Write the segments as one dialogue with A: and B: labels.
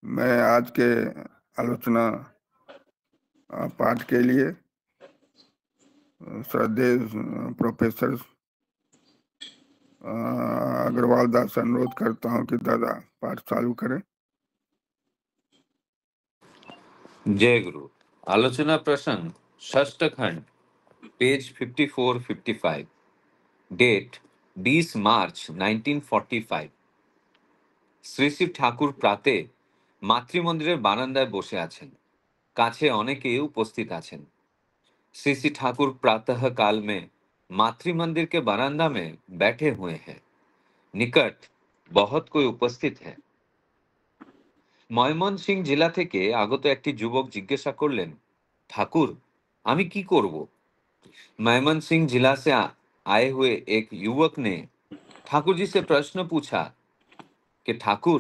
A: मैं आज के आलोचना पाठ के लिए श्रद्धेय प्रोफेसर अग्रवाल दास से अनुरोध करता हूं कि दादा पाठ चालू करें।
B: जय गुरु। आलोचना प्रसंग षष्ठ खंड, पेज 54-55, डेट 20 मार्च 1945। শ্রী শ্রী ঠাকুর প্রাতে মাতৃমন্দিরের বারান্দায় বসে আছেন। কাছে অনেকে উপস্থিত আছেন। श्री श्री ठाकुर प्रातः काल में मातृमंदिर के बरामदा में बैठे हुए हैं। निकट बहुत कोई उपस्थित है। ময়মনসিংহ জেলা থেকে আগত একটি যুবক জিজ্ঞাসা করলেন, ठाकुर আমি কি করব? मयमनसिंह जिला से आए हुए एक युवक ने ठाकुर जी से प्रश्न पूछा कि ठाकुर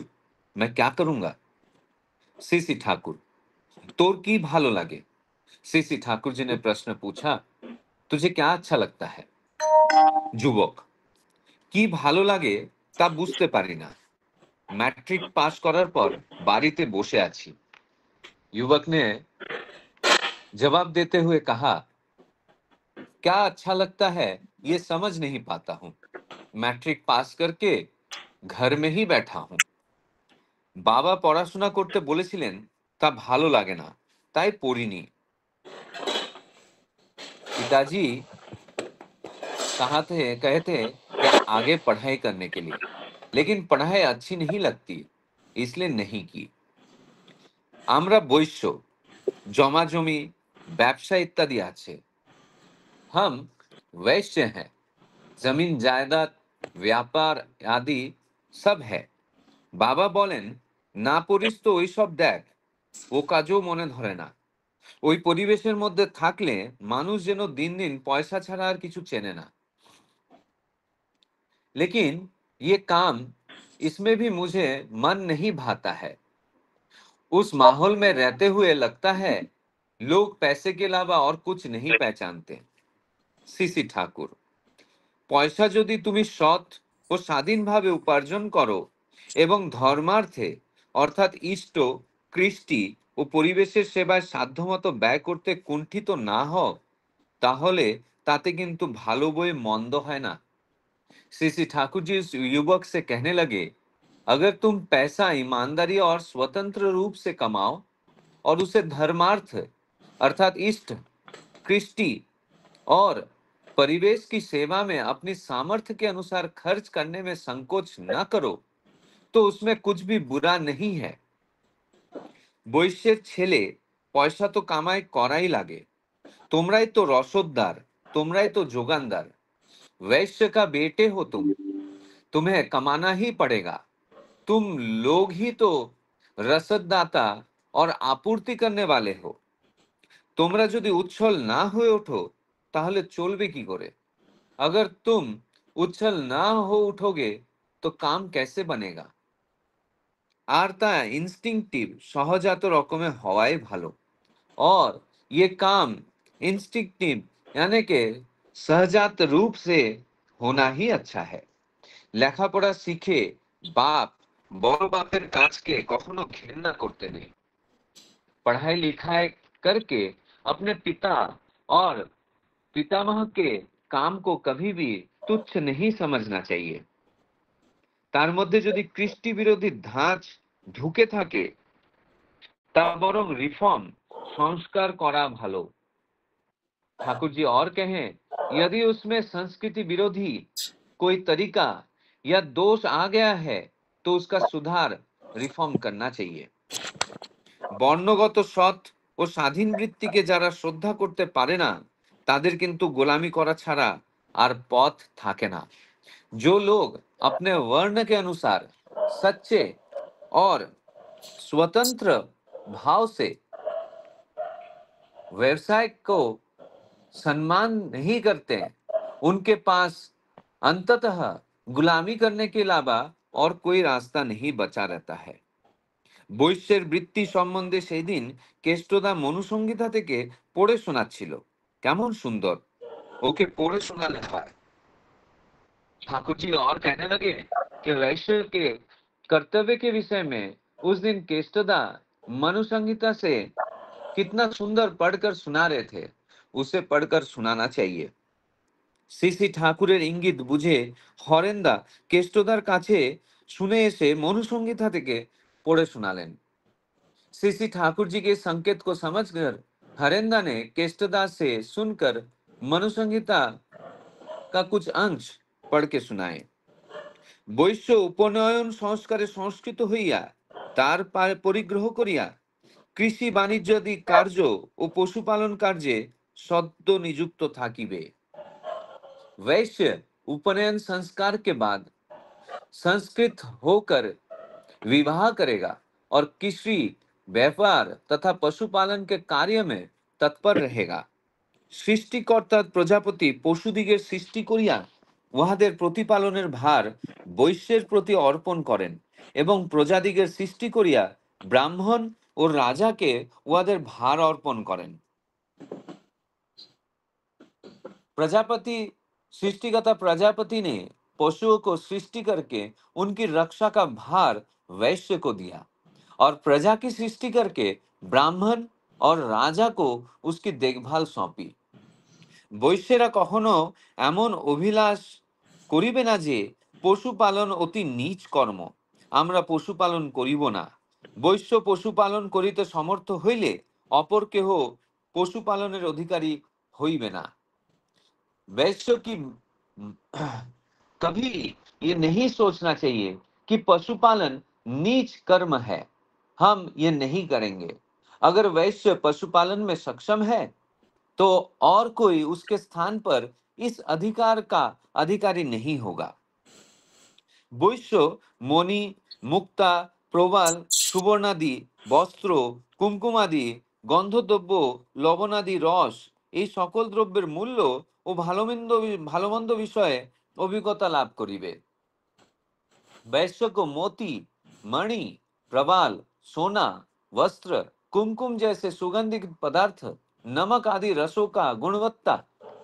B: मैं क्या करूंगा? श्री श्री ठाकुर तोर की भालो लागे? श्री श्री ठाकुर जी ने प्रश्न पूछा, तुझे क्या अच्छा लगता है? যুবক, কি ভালো লাগে তা বুঝতে পারি না। मैट्रिक पास করার পর বাড়িতে বসে আছি। युवक ने जवाब देते हुए कहा, क्या अच्छा लगता है ये समझ नहीं पाता हूं। मैट्रिक पास करके घर में ही बैठा हूं। বাবা পড়াশোনা করতে বলেছিলেন, তা ভালো লাগে না, তাই পড়িনি। पिताजी कहते कि आगे पढ़ाई करने के लिए, लेकिन पढ़ाई अच्छी नहीं लगती, इसलिए नहीं की। আমরা বৈশ্য, জমাজমি, ব্যবসা ইত্যাদি আছে। हम वैश्य हैं, जमीन जायदाद, व्यापार आदि सब है। বাবা বলেন, না পড়িস তো ওইসব দেখ, ও কাজও মনে ধরে না। ওই পরিবেশের মধ্যে থাকলে মানুষ যেন দিন দিন পয়সা ছাড়া আর কিছু চেনে না। लेकिन ये काम, इसमें भी मुझे मन नहीं भाता है। उस माहौल में रहते हुए लगता है लोग पैसे के अलावा और कुछ नहीं पहचानते। सीसी ठाकुर পয়সা যদি তুমি সৎ ও স্বাধীনভাবে উপার্জন করো এবং ধর্মার্থে অর্থাৎ ইষ্ট, কৃষ্টি ও পরিবেশের সেবায় সাধ্যমতো ব্যয় করতে কুণ্ঠিত না হও, তাহলে তাতে কিন্তু ভালো বই মন্দ হয় না। श्री श्री ठाकुर जी उस युवक से कहने लगे, अगर तुम पैसा ईमानदारी और स्वतंत्र रूप से कमाओ और उसे धर्मार्थ अर्थात इष्ट, कृष्टि और परिवेश की सेवा में अपनी सामर्थ्य के अनुसार खर्च करने में संकोच न करो, तो उसमें कुछ भी बुरा नहीं है। বৈশ্যের ছেলে পয়সা তো কামাই করাই লাগে, তোমরাই তো রসদদার, তোমরাই তো যোগানদার। वैश्य का बेटे हो तुम्हें कमाना ही पड़ेगा। तुम लोग ही तो रसददाता और आपूर्ति करने वाले हो। তোমরা যদি উচ্ছল না হয়ে ওঠো তাহলে চলবে কি করে? अगर तुम उच्छल ना हो उठोगे तो काम कैसे बनेगा? আর তা ইনস্টিংক্টিভ, সহজাত রকমের হওয়াই ভালো। और ये काम इंस्टिंक्टिव यानी के सहजात रूप से होना ही अच्छा है। লেখাপড়া শিখে বাপ বড় বাপের কাজকে কখনো ঘৃণা করতে নেই। पढ़ाई लिखाई करके अपने पिता और पितामह के काम को कभी भी तुच्छ नहीं समझना चाहिए। তার মধ্যে যদি কৃষ্টি বিরোধী ধাঁচ ঢুকে থাকে তা বরং রিফর্ম, সংস্কার করা ভালো। ठाकुर जी और कहें, यदि उसमें संस्कृति विरोधी कोई तरीका या दोष आ गया है तो उसका सुधार, रिफॉर्म करना चाहिए। বর্ণগত সৎ ও স্বাধীন বৃত্তিকে যারা শ্রদ্ধা করতে পারে না তাদের কিন্তু গোলামি করা ছাড়া আর পথ থাকে না। जो लोग अपने वर्ण के अनुसार सच्चे और स्वतंत्र भाव से व्यवसाय को सम्मान नहीं करते, उनके पास अंततः गुलामी करने के अलावा और कोई रास्ता नहीं बचा रहता है। বৈশ্যের বৃত্তি সম্বন্ধে সেই দিন কেষ্টদা মনুসংহিতা থেকে পড়ে শোনাচ্ছিল। কেমন সুন্দর, ওকে পড়ে শোনালে হয়। ठाकुर जी और कहने लगे कि वैश्य के कर्तव्य के विषय में उस दिन केष्टदा मनु संहिता से कितना सुंदर पढ़कर सुना रहे थे, उसे पढ़कर सुनाना चाहिए। সিসি ঠাকুরের ইঙ্গিত বুঝে হরেন্দা কেষ্টদার কাছে শুনে এসে মনুসংহিতা থেকে পড়ে শোনালেন। सीसी ठाकुर जी के संकेत को समझकर हरेंदा ने केष्टदा से सुनकर मनुसंहिता का कुछ अंश पढ़ के सुनाए। বৈশ্য উপনয়ন সংস্কারে সংস্কৃত হইয়া তার পরিগ্রহ করিয়া কৃষি বাণিজ্যাদি কার্য ও পশুপালন কার্যে সদ্য নিযুক্ত থাকিবে। वैश्य उपनयन संस्कार के बाद संस्कृत होकर विवाह करेगा और कृषि व्यापार तथा पशुपालन के कार्य में तत्पर रहेगा। সৃষ্টিকর্তা প্রজাপতি পশুদিগের সৃষ্টি করিয়া উহাদের প্রতিপালনের ভার বৈশ্যের প্রতি অর্পণ করেন এবং প্রজাদিগের সৃষ্টি করিয়া ব্রাহ্মণ ও রাজাকে উহাদের ভার অর্পণ করেন। प्रजापति सृष्टिकर्ता प्रजापति ने पशुओं को सृष्टि करके उनकी रक्षा का भार वैश्य को दिया और प्रजा की सृष्टि करके ब्राह्मण और राजा को उसकी देखभाल सौंपी। বৈশ্যেরা কখনো এমন অভিলাষ করিবে না যে পশুপালন অতি নীচ কর্ম, আমরা পশুপালন করিব না। বৈশ্য পশুপালন করিতে সমর্থ হইলে অপর কেহ পশুপালনের অধিকারী হইবে না। वैश्य की कभी ये नहीं सोचना चाहिए कि पशुपालन नीच कर्म है, हम ये नहीं करेंगे। अगर वैश्य पशुपालन में सक्षम है तो और कोई उसके स्थान पर इस अधिकार का अधिकारी नहीं होगा। বৈশ্য মণি, মুক্তা, প্রবাল, সুবর্ণাদি, বস্ত্র, কুমকুমাদি, গন্ধদ্রব্য, লবণাদি রস এই সকল দ্রব্যের মূল্য ও ভালোমন্দ বিষয়ে অভিজ্ঞতা লাভ করিবে। वैश्य को मोती, मणि, प्रवाल, सोना, वस्त्र, कुमकुम जैसे सुगंधित पदार्थ, नमक आदि रसों का गुणवत्ता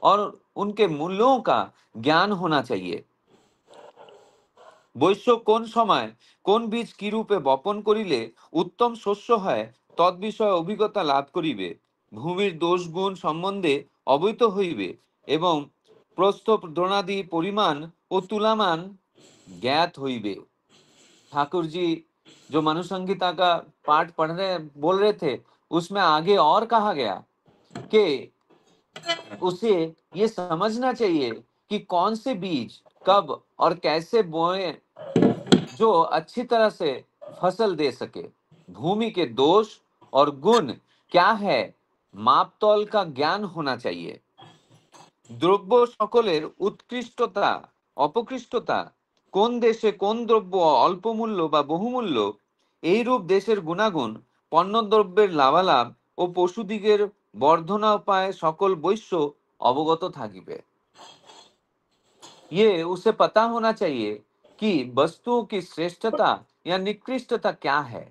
B: और उनके मूल्यों का ज्ञान होना चाहिए। বৈশ্য কোন সময় কোন বীজ কি রূপে বপন করিলে উত্তম শস্য হয় তদ্বিষয়ে অভিজ্ঞতা লাভ করিবে, ভূমির দোষ গুণ সম্বন্ধে অবহিত হইবে এবং প্রস্থ দ্রোণাদি পরিমাণ ও তুলামান ज्ञात होइबे। ठाकुर जी जो मनुसंहिता का पाठ बोल रहे थे, उसमें आगे और कहा गया कि उसे ये समझना चाहिए कि कौन से बीज कब और कैसे बोए जो अच्छी तरह से फसल दे सके। भूमि के दोष और गुण क्या है, मापतौल का ज्ञान होना चाहिए। দ্রব্য সকলের উৎকৃষ্টতা অপকৃষ্টতা, কোন দেশে কোন দ্রব্য অল্প মূল্য বা বহুমূল্য, এইরূপ দেশের গুণাগুণ, পণ্যদ্রব্যের লাভালাভ ও পশুদিগের বর্ধনোপায় সকল বৈশ্য অবগত থাকিবে। ये उसे पता होना चाहिए कि वस्तुओं की श्रेष्ठता या निकृष्टता क्या है,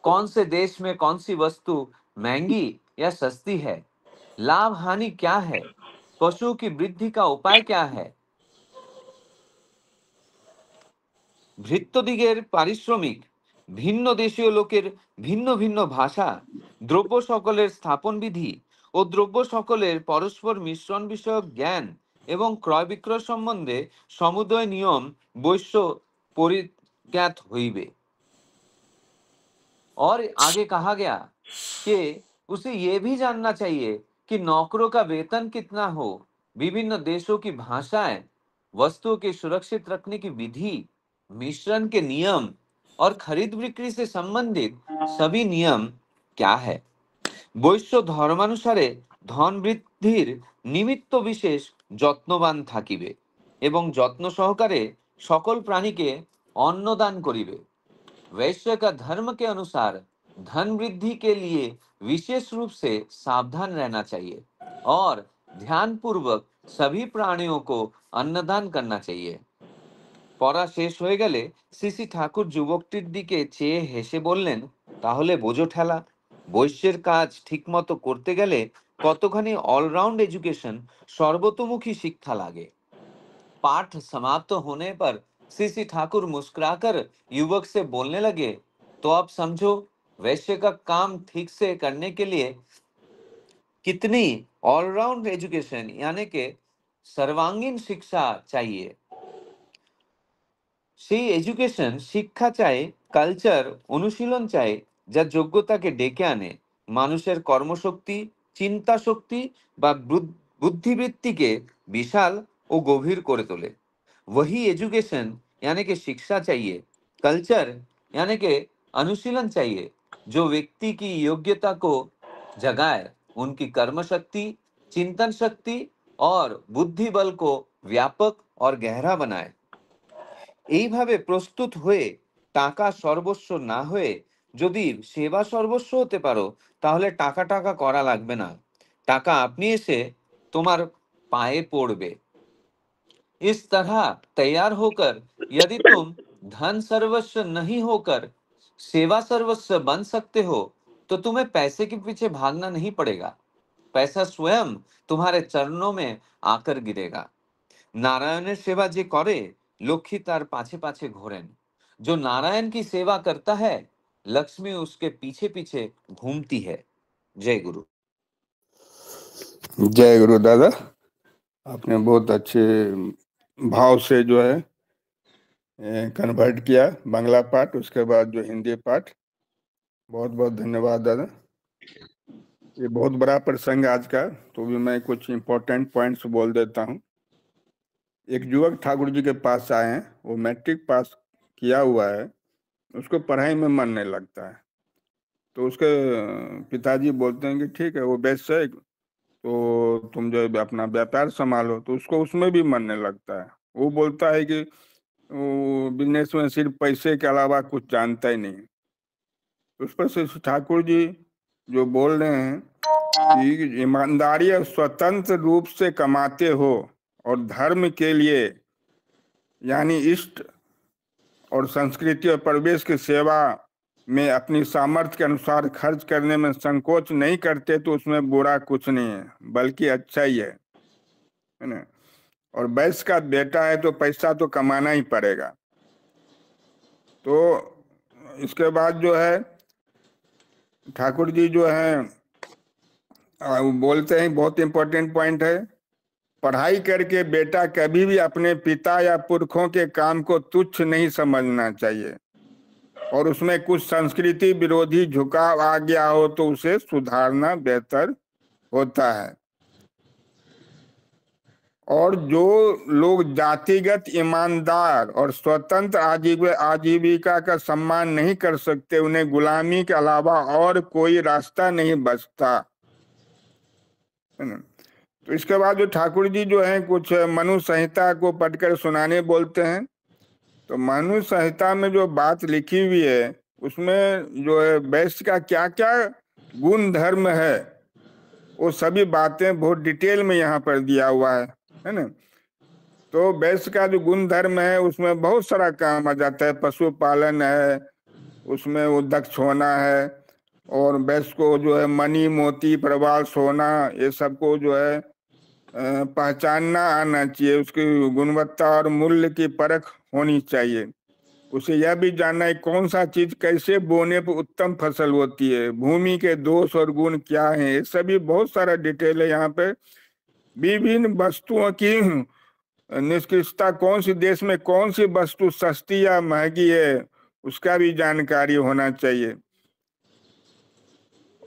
B: कौन से देश में कौन सी वस्तु महंगी या सस्ती है, लाभ हानि क्या है, पशु की वृद्धि का उपाय क्या है। ভৃত্যদিগের পারিশ্রমিক, ভিন্ন দেশীয় লোকের ভিন্ন ভিন্ন ভাষা, দ্রব্য সকলের স্থাপন বিধি ও দ্রব্য সকলের পরস্পর মিশ্রণ বিষয়ক জ্ঞান এবং ক্রয় বিক্রয় সম্বন্ধে সমুদয় নিয়ম বৈশ্য পরিজ্ঞাত হইবে। और आगे कहा गया कि उसे यह भी जानना चाहिए कि नौकरों का वेतन कितना हो, विभिन्न देशों की भाषाएं, वस्तुओं के सुरक्षित रखने की विधि, मिश्रण के नियम और खरीद बिक्री से संबंधित सभी नियम क्या है। বৈশ্য ধর্মানুসারে ধন বৃদ্ধির নিমিত্ত বিশেষ যত্নবান থাকিবে এবং যত্ন সহকারে সকল প্রাণীকে অন্নদান করিবে। वैश्य का धर्म के अनुसार धन वृद्धि के लिए विशेष रूप से सावधान रहना चाहिए और ध्यान पूर्वक सभी प्राणियों को अन्नदान करना चाहिए। পড়া শেষ হয়ে গেলে সিসি ঠাকুর যুবকটির দিকে চেয়ে হেসে বললেন, তাহলে বোঝো ঠেলা, বৈশ্যের কাজ ঠিকমতো করতে গেলে কতখানি অলরাউন্ড এডুকেশন, সর্বতোমুখী শিক্ষা লাগে। पाठ समाप्त होने पर सीसी ठाकुर मुस्कुराकर युवक से बोलने लगे, तो आप समझो वैश्य का काम ठीक से करने के लिए कितनी ऑलराउंड एजुकेशन यानी कि सर्वांगीण शिक्षा चाहिए। সেই এডুকেশন শিক্ষা চাই, কালচার অনুশীলন চাই, যা যোগ্যতাকে ডেকে আনে, মানুষের কর্মশক্তি, চিন্তা শক্তি বা বুদ্ধিবৃত্তিকে বিশাল ও গভীর করে তোলে। वही एजुकेशन यानी कि शिक्षा चाहिए, कल्चर यानी कि अनुशीलन चाहिए, जो व्यक्ति की योग्यता को जगाए, उनकी कर्म शक्ति, चिंतन शक्ति और बुद्धि बल को व्यापक और गहरा बनाए। এইভাবে প্রস্তুত হয়ে টাকা সর্বস্ব না হয়ে যদি সেবা সর্বস্ব হতে পারো, তাহলে টাকা টাকা করা লাগবে না, টাকা আপনি এসে তোমার পায়ে পড়বে। इस तरह तैयार होकर यदि तुम धन सर्वस्व नहीं होकर सेवा सर्वस्व बन सकते हो, तो तुम्हें पैसे के पीछे भागना नहीं पड़ेगा। पैसा स्वयं तुम्हारे चरणों में आकर गिरेगा। नारायणের সেবা যে করে লক্ষ্মী তার পাছে পাছে ঘোরেন। जो नारायण की सेवा करता है, लक्ष्मी उसके पीछे पीछे घूमती है। जय गुरु।
A: जय गुरु दादा, आपने बहुत अच्छे भाव से जो है कन्वर्ट किया बांग्ला पाठ, उसके बाद जो हिंदी पाठ। बहुत बहुत धन्यवाद दादा। ये बहुत बड़ा प्रसंग आज का, तो भी मैं कुछ इम्पोर्टेंट पॉइंट्स बोल देता हूँ। एक युवक ठाकुर जी के पास आए हैं, वो मैट्रिक पास किया हुआ है, उसको पढ़ाई में मन नहीं लगता है। तो उसके पिताजी बोलते हैं कि ठीक है वो वैश्य है, तो तुम जो अपना व्यापार संभालो। तो उसको उसमें भी मन नहीं लगता है। वो बोलता है कि वो बिजनेस में सिर्फ पैसे के अलावा कुछ जानता ही नहीं। उस पर से ठाकुर जी जो बोल रहे हैं कि ईमानदारी और स्वतंत्र रूप से कमाते हो और धर्म के लिए यानी इष्ट और संस्कृति और परिवेश की सेवा में अपनी सामर्थ्य के अनुसार खर्च करने में संकोच नहीं करते, तो उसमें बुरा कुछ नहीं है, बल्कि अच्छा ही है ना। और वैश्य का बेटा है तो पैसा तो कमाना ही पड़ेगा। तो इसके बाद जो है ठाकुर जी जो है वो बोलते हैं, बहुत इंपॉर्टेंट पॉइंट है, पढ़ाई करके बेटा कभी भी अपने पिता या पुरखों के काम को तुच्छ नहीं समझना चाहिए, और उसमें कुछ संस्कृति विरोधी झुकाव आ गया हो तो उसे सुधारना बेहतर होता है। और जो लोग जातिगत ईमानदार और स्वतंत्र आजीविका का सम्मान नहीं कर सकते, उन्हें गुलामी के अलावा और कोई रास्ता नहीं बचता, है ना। तो इसके बाद जो ठाकुर जी जो है कुछ मनु संहिता को पढ़कर सुनाने बोलते हैं। तो मनु संहिता में जो बात लिखी हुई है उसमें जो है वैश्य का क्या क्या गुण धर्म है, वो सभी बातें बहुत डिटेल में यहाँ पर दिया हुआ है ना। तो वैश्य का जो गुण धर्म है उसमें बहुत सारा काम आ जाता है। पशुपालन है, उसमें वो दक्ष होना है, और वैश्य को जो है मणि मोती प्रवाल सोना ये सबको जो है पहचानना आना चाहिए। उसकी गुणवत्ता और मूल्य की परख होनी चाहिए। उसे यह भी जानना है कौन सा चीज कैसे बोने पर उत्तम फसल होती है, भूमि के दोष और गुण क्या हैं, ये सभी बहुत सारा डिटेल है यहाँ पे। विभिन्न वस्तुओं की निष्कृष्टता, कौन सी देश में कौन सी वस्तु सस्ती या महंगी है, उसका भी जानकारी होना चाहिए।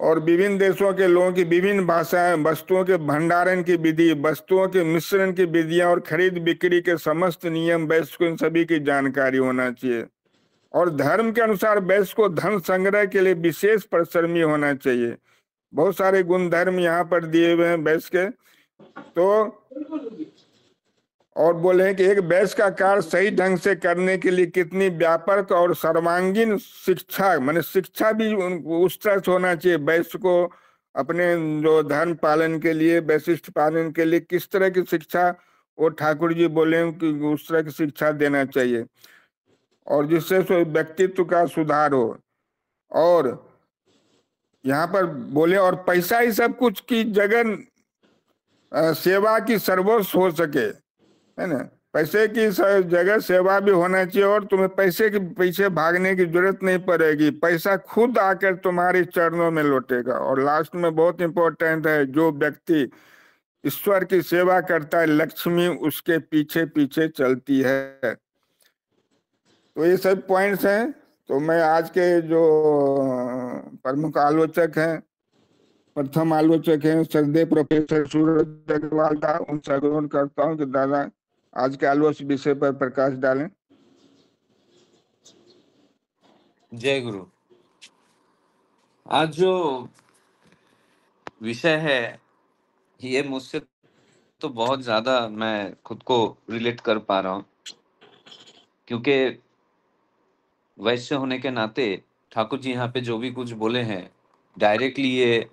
A: और विभिन्न देशों के लोगों की विभिन्न भाषाएं, वस्तुओं के भंडारण की विधि, वस्तुओं के मिश्रण की विधियां और खरीद बिक्री के समस्त नियम वैश्य को इन सभी की जानकारी होना चाहिए। और धर्म के अनुसार वैश्य को धन संग्रह के लिए विशेष परिश्रमी होना चाहिए। बहुत सारे गुण धर्म यहाँ पर दिए हुए हैं वैश्य के। तो और बोले हैं कि एक वैश्य का कार्य सही ढंग से करने के लिए कितनी व्यापक और सर्वांगीण शिक्षा, माने शिक्षा भी उस तरह से होना चाहिए। वैश्य को अपने जो धर्म पालन के लिए, वैशिष्ट पालन के लिए किस तरह की शिक्षा, वो ठाकुर जी बोले कि उस तरह की शिक्षा देना चाहिए, और जिससे व्यक्तित्व का सुधार हो। और यहाँ पर बोले और पैसा ही सब कुछ की जगह सेवा की सर्वस्व हो सके, है ना। पैसे की जगह सेवा भी होना चाहिए, और तुम्हें पैसे के पीछे भागने की जरूरत नहीं पड़ेगी, पैसा खुद आकर तुम्हारे चरणों में लौटेगा। और लास्ट में बहुत इंपॉर्टेंट है, जो व्यक्ति ईश्वर की सेवा करता है, लक्ष्मी उसके पीछे पीछे चलती है। तो ये सब पॉइंट्स हैं। तो मैं आज के जो प्रमुख आलोचक हैं, प्रथम आलोचक हैं श्रद्धेय प्रोफेसर सूरज अग्रवाल का, उनसे अनुरोध करता हूँ कि दादा आज के आलोच विषय पर प्रकाश डालें।
B: जय गुरु। आज जो विषय है ये मुझसे तो बहुत ज्यादा मैं खुद को रिलेट कर पा रहा हूँ, क्योंकि वैश्य होने के नाते ठाकुर जी यहाँ पे जो भी कुछ बोले हैं डायरेक्टली ये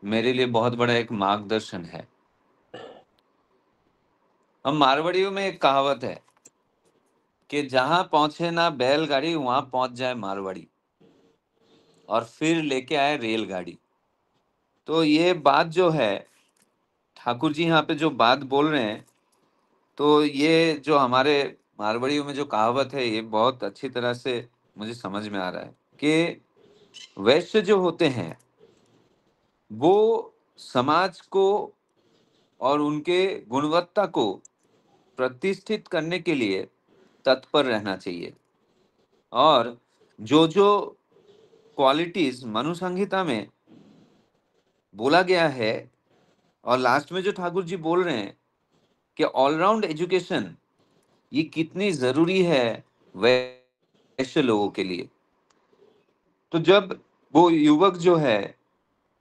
B: मेरे लिए बहुत बड़ा एक मार्गदर्शन है। हम मारवाड़ियों में एक कहावत है कि जहां पहुंचे ना बैलगाड़ी वहां पहुंच जाए मारवाड़ी, और फिर लेके आए रेलगाड़ी। तो ये बात जो है ठाकुर जी यहाँ पे जो बात बोल रहे हैं, तो ये जो हमारे मारवाड़ियों में जो कहावत है ये बहुत अच्छी तरह से मुझे समझ में आ रहा है कि वैश्य जो होते हैं वो समाज को और उनके गुणवत्ता को प्रतिष्ठित करने के लिए तत्पर रहना चाहिए। और जो जो क्वालिटीज मनु संहिता में बोला गया है और लास्ट में जो ठाकुर जी बोल रहे हैं कि ऑलराउंड एजुकेशन ये कितनी जरूरी है वैश्य लोगों के लिए। तो जब वो युवक जो है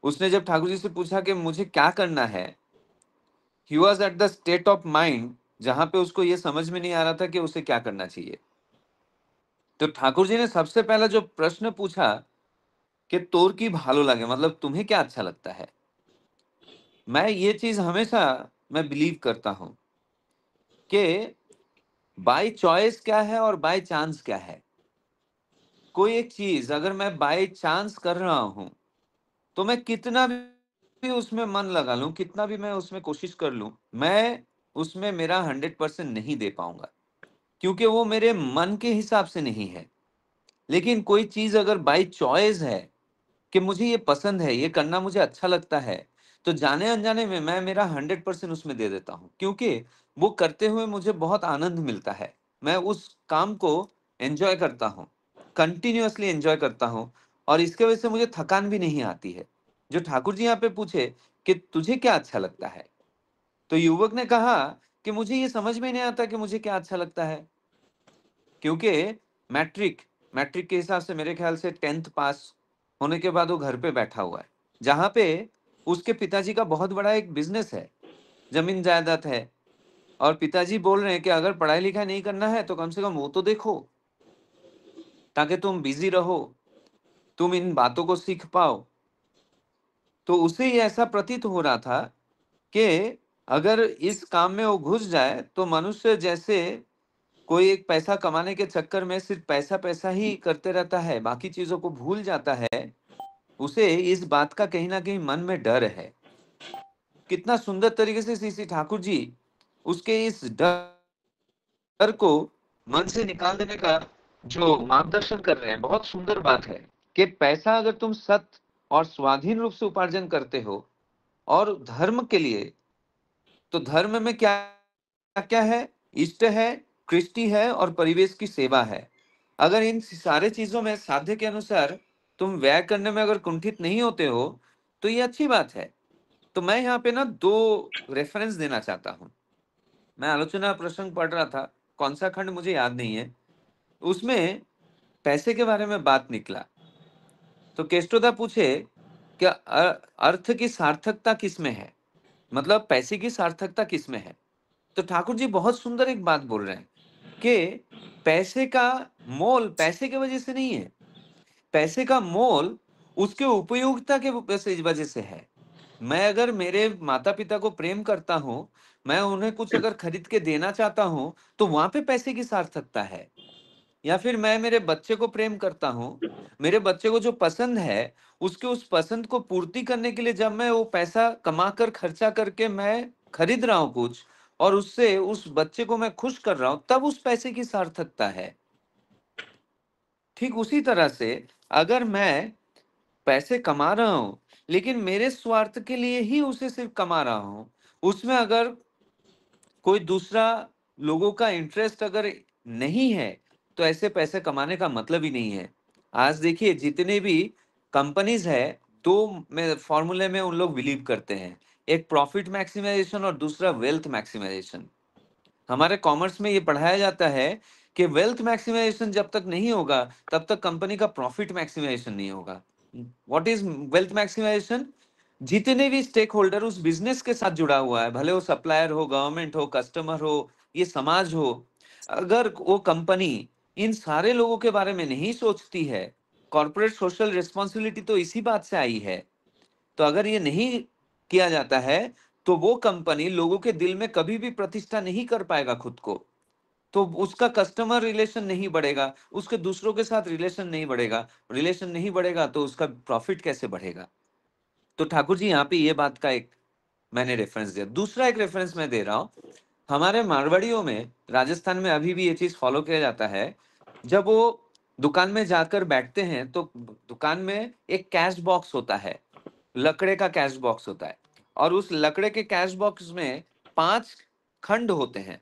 B: उसने जब ठाकुर जी से पूछा कि मुझे क्या करना है, he was at the state of mind जहां पे उसको ये समझ में नहीं आ रहा था कि उसे क्या करना चाहिए। तो ठाकुर जी ने सबसे पहला जो प्रश्न पूछा कि तोर की भालो लगे, मतलब तुम्हें क्या अच्छा लगता है। मैं ये चीज हमेशा मैं बिलीव करता हूं कि बाय चॉइस क्या है और बाय चांस क्या है। कोई एक चीज अगर मैं बाय चांस कर रहा हूं तो मैं कितना भी उसमें मन लगा लूं, कितना भी मैं उसमें कोशिश कर लूं, मैं उसमें मेरा 100% नहीं दे पाऊंगा, क्योंकि वो मेरे मन के हिसाब से नहीं है। लेकिन कोई चीज अगर बाय चॉइस है कि मुझे ये पसंद है, ये करना मुझे अच्छा लगता है, तो जाने अनजाने में मैं मेरा 100% उसमें दे देता हूँ, क्योंकि वो करते हुए मुझे बहुत आनंद मिलता है। मैं उस काम को एंजॉय करता हूँ, कंटिन्यूअसली एंजॉय करता हूँ, और इसके वजह से मुझे थकान भी नहीं आती है। जो ठाकुर जी यहाँ पे पूछे कि तुझे क्या अच्छा लगता है, तो युवक ने कहा कि मुझे ये समझ में नहीं आता कि मुझे क्या अच्छा लगता है, क्योंकि मैट्रिक मैट्रिक के हिसाब से मेरे ख्याल से 10th पास होने के बाद वो घर पे बैठा हुआ है, जहां पे उसके पिताजी का बहुत बड़ा एक बिजनेस है, जमीन जायदाद है। और पिताजी बोल रहे हैं कि अगर पढ़ाई लिखाई नहीं करना है तो कम से कम वो तो देखो, ताकि तुम बिजी रहो, तुम इन बातों को सीख पाओ। तो उसे ये ऐसा प्रतीत हो रहा था कि अगर इस काम में वो घुस जाए तो मनुष्य जैसे कोई एक पैसा कमाने के चक्कर में सिर्फ पैसा पैसा ही करते रहता है, बाकी चीजों को भूल जाता है, उसे इस बात का कहीं ना कहीं मन में डर है। कितना सुंदर तरीके से श्री श्री ठाकुर जी उसके इस डर को मन से निकाल देने का जो मार्गदर्शन कर रहे हैं, बहुत सुंदर बात है कि पैसा अगर तुम सत और स्वाधीन रूप से उपार्जन करते हो और धर्म के लिए, तो धर्म में क्या क्या है, इष्ट है, कृष्टि है और परिवेश की सेवा है। अगर इन सारे चीजों में साध्य के अनुसार तुम व्यय करने में अगर कुंठित नहीं होते हो तो ये अच्छी बात है। तो मैं यहाँ पे ना दो रेफरेंस देना चाहता हूँ। मैं आलोचना प्रसंग पढ़ रहा था, कौन सा खंड मुझे याद नहीं है, उसमें पैसे के बारे में बात निकला। तो केष्टोदा पूछे कि अर्थ की सार्थकता किसमें है, मतलब पैसे की सार्थकता किसमें है। तो ठाकुर जी बहुत सुंदर एक बात बोल रहे हैं कि पैसे का मोल पैसे की वजह से नहीं है, पैसे का मोल उसके उपयोगिता के वजह से है। मैं अगर मेरे माता पिता को प्रेम करता हूं, मैं उन्हें कुछ अगर खरीद के देना चाहता हूं, तो वहां पे पैसे की सार्थकता है। या फिर मैं मेरे बच्चे को प्रेम करता हूं, मेरे बच्चे को जो पसंद है उसके उस पसंद को पूर्ति करने के लिए जब मैं वो पैसा कमा कर खर्चा करके मैं खरीद रहा हूं कुछ, और उससे उस बच्चे को मैं खुश कर रहा हूं, तब उस पैसे की सार्थकता है। ठीक उसी तरह से अगर मैं पैसे कमा रहा हूं लेकिन मेरे स्वार्थ के लिए ही उसे सिर्फ कमा रहा हूं, उसमें अगर कोई दूसरा लोगों का इंटरेस्ट अगर नहीं है, तो ऐसे पैसे कमाने का मतलब ही नहीं है। आज देखिए जितने भी कंपनीज है, दो में फॉर्मूले में उन लोग बिलीव करते हैं, एक प्रॉफिट मैक्सिमाइजेशन और दूसरा वेल्थ मैक्सिमाइजेशन। हमारे कॉमर्स में ये पढ़ाया जाता है कि वेल्थ मैक्सिमाइजेशन जब तक नहीं होगा तब तक कंपनी का प्रॉफिट मैक्सिमाइजेशन नहीं होगा। What is wealth maximization? जितने भी स्टेक होल्डर उस बिजनेस के साथ जुड़ा हुआ है, भले वो सप्लायर हो, गवर्नमेंट हो, कस्टमर हो, ये समाज हो, अगर वो कंपनी इन सारे लोगों के बारे में नहीं सोचती है, कॉर्पोरेट सोशल रिस्पॉन्सिबिलिटी तो इसी बात से आई है, तो अगर ये नहीं किया जाता है तो वो कंपनी लोगों के दिल में कभी भी प्रतिष्ठा नहीं कर पाएगा खुद को। तो उसका कस्टमर रिलेशन नहीं बढ़ेगा, उसके दूसरों के साथ रिलेशन नहीं बढ़ेगा, रिलेशन नहीं बढ़ेगा तो उसका प्रॉफिट कैसे बढ़ेगा? तो ठाकुर जी यहाँ पे ये बात का एक मैंने रेफरेंस दिया। दूसरा एक रेफरेंस मैं दे रहा हूँ, हमारे मारवाड़ियों में, राजस्थान में अभी भी ये चीज फॉलो किया जाता है। जब वो दुकान में जाकर बैठते हैं तो दुकान में एक कैश बॉक्स होता है, लकड़े का कैश बॉक्स होता है, और उस लकड़े के कैश बॉक्स में 5 खंड होते हैं।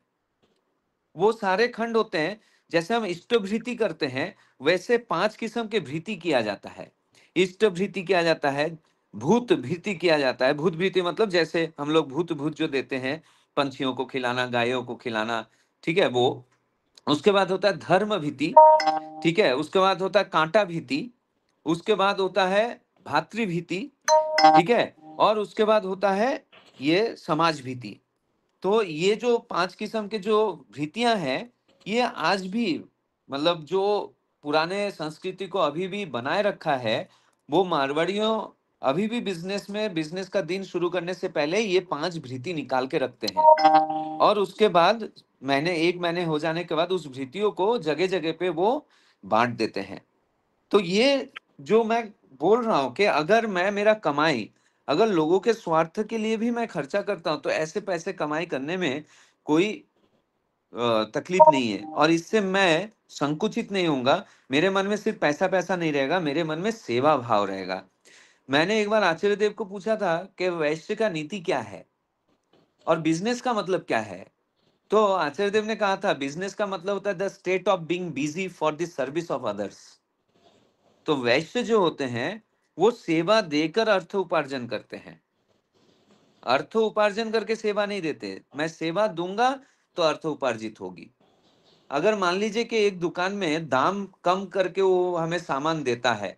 B: वो सारे खंड होते हैं, जैसे हम इष्ट भृति करते हैं वैसे 5 किस्म के भृति किया जाता है। इष्ट भृति किया जाता है, भूत भृति किया जाता है। भूत भृति मतलब जैसे हम लोग भूत भूत जो देते हैं, पंछियों को खिलाना, गायों को खिलाना, ठीक है वो। उसके बाद होता है धर्म भीति, ठीक है। उसके बाद होता है कांटा भीति, उसके बाद होता है भातृ भीति, ठीक है। और उसके बाद होता है ये समाज भीति। तो ये जो 5 किस्म के जो भीतियां हैं, ये आज भी मतलब जो पुराने संस्कृति को अभी भी बनाए रखा है, वो मारवाड़ियों अभी भी बिजनेस में, बिजनेस का दिन शुरू करने से पहले ये 5 भीति निकाल के रखते हैं, और उसके बाद महीने, 1 महीने हो जाने के बाद उस भीतियों को जगह जगह पे वो बांट देते हैं। तो ये जो मैं बोल रहा हूं कि अगर मैं, मेरा कमाई अगर लोगों के स्वार्थ के लिए भी मैं खर्चा करता हूं, तो ऐसे पैसे कमाई करने में कोई तकलीफ नहीं है, और इससे मैं संकुचित नहीं होऊंगा। मेरे मन में सिर्फ पैसा पैसा नहीं रहेगा, मेरे मन में सेवा भाव रहेगा। मैंने एक बार आचार्य देव को पूछा था कि वैश्य का नीति क्या है और बिजनेस का मतलब क्या है। तो आचार्य देव ने कहा था, बिजनेस का मतलब होता है the state of being busy for the service of others. तो वैश्य जो होते हैं वो सेवा देकर अर्थ उपार्जन करते हैं, अर्थ उपार्जन करके सेवा नहीं देते। मैं सेवा दूंगा तो अर्थ उपार्जित होगी। अगर मान लीजिए कि एक दुकान में दाम कम करके वो हमें सामान देता है,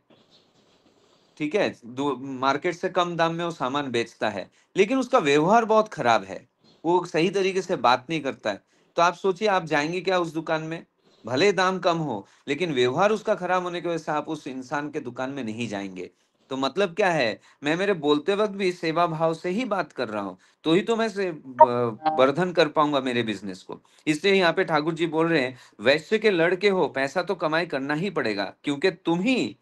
B: ठीक है, मार्केट से कम दाम में वो सामान बेचता है, लेकिन उसका व्यवहार बहुत खराब है, वो सही तरीके से बात नहीं करता है, तो आप सोचिए आप जाएंगे क्या उस दुकान में? भले दाम कम हो, लेकिन व्यवहार उसका खराब होने की वजह से आप उस इंसान के दुकान में नहीं जाएंगे। तो मतलब क्या है, मैं मेरे बोलते वक्त भी सेवा भाव से ही बात कर रहा हूँ, तो ही तो मैं से वर्धन कर पाऊंगा मेरे बिजनेस को। इसलिए यहाँ पे ठाकुर जी बोल रहे हैं, वैश्य के लड़के हो, पैसा तो कमाई करना ही पड़ेगा, क्योंकि तुम ही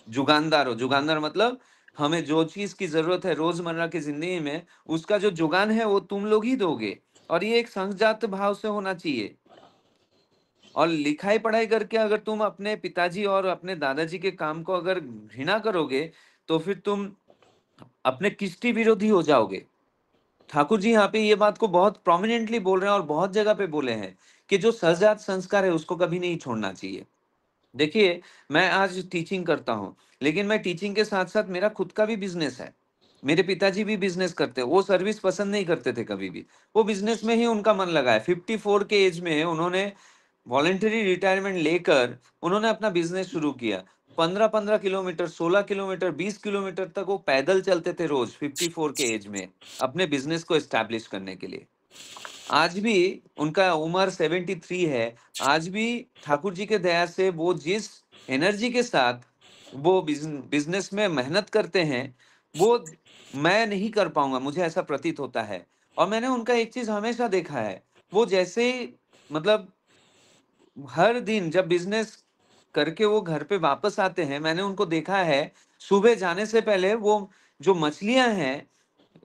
B: जुगानदार हो। जुगानदार मतलब हमें जो चीज की जरूरत है रोजमर्रा की जिंदगी में, उसका जो जुगान है वो तुम लोग ही दोगे, और ये एक संजात भाव से होना चाहिए। और लिखाई पढ़ाई करके अगर तुम अपने पिताजी और अपने दादाजी के काम को अगर घृणा करोगे, तो फिर तुम अपने किष्टी विरोधी हो जाओगे। ठाकुर जी यहाँ पे ये बात को बहुत प्रोमिनेंटली बोल रहे हैं, और बहुत जगह पे बोले हैं कि जो सजात संस्कार है उसको कभी नहीं छोड़ना चाहिए। देखिए, मैं आज टीचिंग करता हूँ, लेकिन मैं टीचिंग के साथ साथ मेरा खुद का भी बिजनेस है। मेरे पिताजी भी बिजनेस करते हैं, वो सर्विस पसंद नहीं करते थे कभी भी, वो बिजनेस में ही उनका मन लगा है। 54 के एज में उन्होंने वॉलेंटरी रिटायरमेंट लेकर उन्होंने अपना बिजनेस शुरू किया। 15-15 किलोमीटर, 16 किलोमीटर, 20 किलोमीटर तक वो पैदल चलते थे रोज, 54 के एज में, अपने बिजनेस को एस्टैब्लिश करने के लिए। आज भी उनका उम्र 73 है। आज भी ठाकुर जी के दया से वो जिस एनर्जी के साथ वो बिजनेस में मेहनत करते हैं, वो मैं नहीं कर पाऊंगा, मुझे ऐसा प्रतीत होता है। और मैंने उनका एक चीज हमेशा देखा है, वो जैसे मतलब हर दिन जब बिजनेस करके वो घर पे वापस आते हैं, मैंने उनको देखा है, सुबह जाने से पहले वो जो मछलियां हैं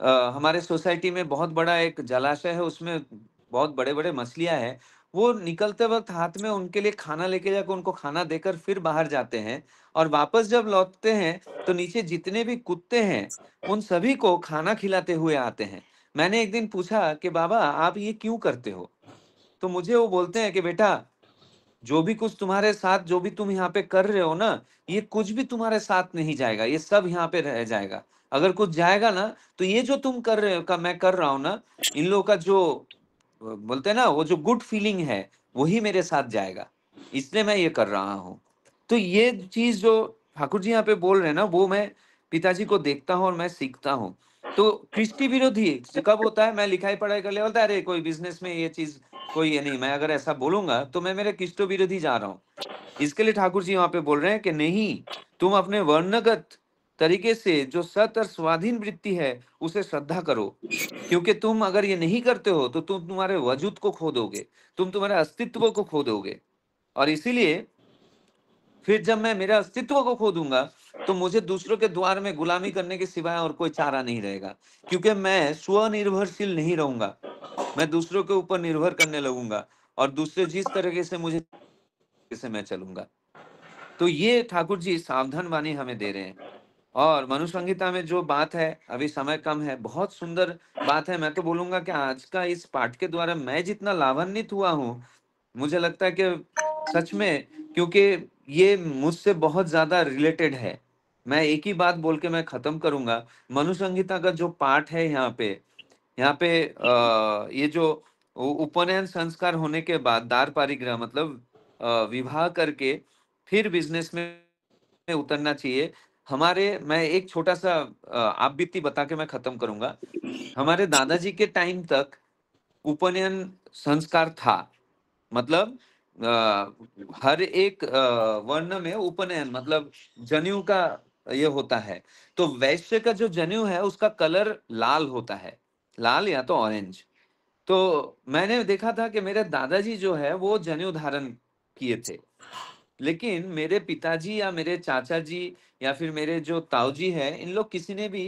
B: हमारे सोसाइटी में बहुत बड़ा एक जलाशय है, उसमें बहुत बड़े बड़े मछलियां हैं। वो निकलते वक्त हाथ में उनके लिए खाना लेके जाकर उनको खाना देकर फिर बाहर जाते हैं, और वापस जब लौटते हैं तो नीचे जितने भी कुत्ते हैं उन सभी को खाना खिलाते हुए आते हैं। मैंने एक दिन पूछा कि बाबा आप ये क्यों करते हो? तो मुझे वो बोलते हैं कि बेटा, जो भी कुछ तुम्हारे साथ, जो भी तुम यहाँ पे कर रहे हो ना, ये कुछ भी तुम्हारे साथ नहीं जाएगा, ये सब यहाँ पे रह जाएगा। अगर कुछ जाएगा ना, तो ये जो तुम कर रहे हो, का मैं कर रहा हूँ ना, इन लोगों का जो बोलते हैं ना, वो जो गुड फीलिंग है, वही मेरे साथ जाएगा, इसलिए मैं ये कर रहा हूँ। तो ये चीज जो ठाकुर जी यहाँ पे बोल रहे हैं ना, वो मैं पिताजी को देखता हूँ और मैं सीखता हूँ। तो कृष्टि विरोधी कब होता है? मैं लिखाई पढ़ाई कर ले बोलता है, अरे कोई बिजनेस में ये चीज कोई ये नहीं, मैं अगर ऐसा बोलूंगा तो मैं मेरे कृष्टो विरोधी जा रहा हूँ। इसके लिए ठाकुर जी वहां पे बोल रहे हैं कि नहीं, तुम अपने वर्णगत तरीके से जो सत और स्वाधीन वृत्ति है उसे श्रद्धा करो, क्योंकि तुम अगर ये नहीं करते हो तो तुम तुम्हारे वजूद को खो दोगे, तुम तुम्हारे अस्तित्व को खो दोगे। और इसीलिए फिर जब मैं मेरे अस्तित्व को खो दूंगा तो मुझे दूसरों के द्वार में गुलामी करने के सिवाय और कोई चारा नहीं रहेगा, क्योंकि मैं स्वनिर्भरशील नहीं रहूंगा, मैं दूसरों के ऊपर निर्भर करने लगूंगा, और दूसरे जिस तरीके से मुझे से मैं चलूंगा। तो ये ठाकुर जी सावधान वाणी हमें दे रहे हैं। और मनु संहिता में जो बात है, अभी समय कम है, बहुत सुंदर बात है। मैं तो बोलूंगा कि आज का इस पाठ के द्वारा मैं जितना लाभान्वित हुआ हूँ, मुझे लगता है कि सच में, क्योंकि ये मुझसे बहुत ज्यादा रिलेटेड है। मैं एक ही बात बोल के मैं खत्म करूंगा। मनु संहिता का जो पाठ है यहाँ पे ये जो उपनयन संस्कार होने के बाद दार पारिग्रह मतलब विवाह करके फिर बिजनेस में उतरना चाहिए। हमारे, मैं एक छोटा सा आप बीती बता के मैं खत्म करूंगा। हमारे दादाजी के टाइम तक उपनयन संस्कार था, मतलब हर एक वर्ण में उपनयन मतलब जनेऊ का ये होता है। तो वैश्य का जो जनेऊ है उसका कलर लाल होता है, लाल या तो ऑरेंज। तो मैंने देखा था कि मेरे दादाजी जो है वो जनेऊ धारण किए थे, लेकिन मेरे पिताजी या मेरे चाचा जी या फिर मेरे जो ताऊ जी है, इन लोग किसी ने भी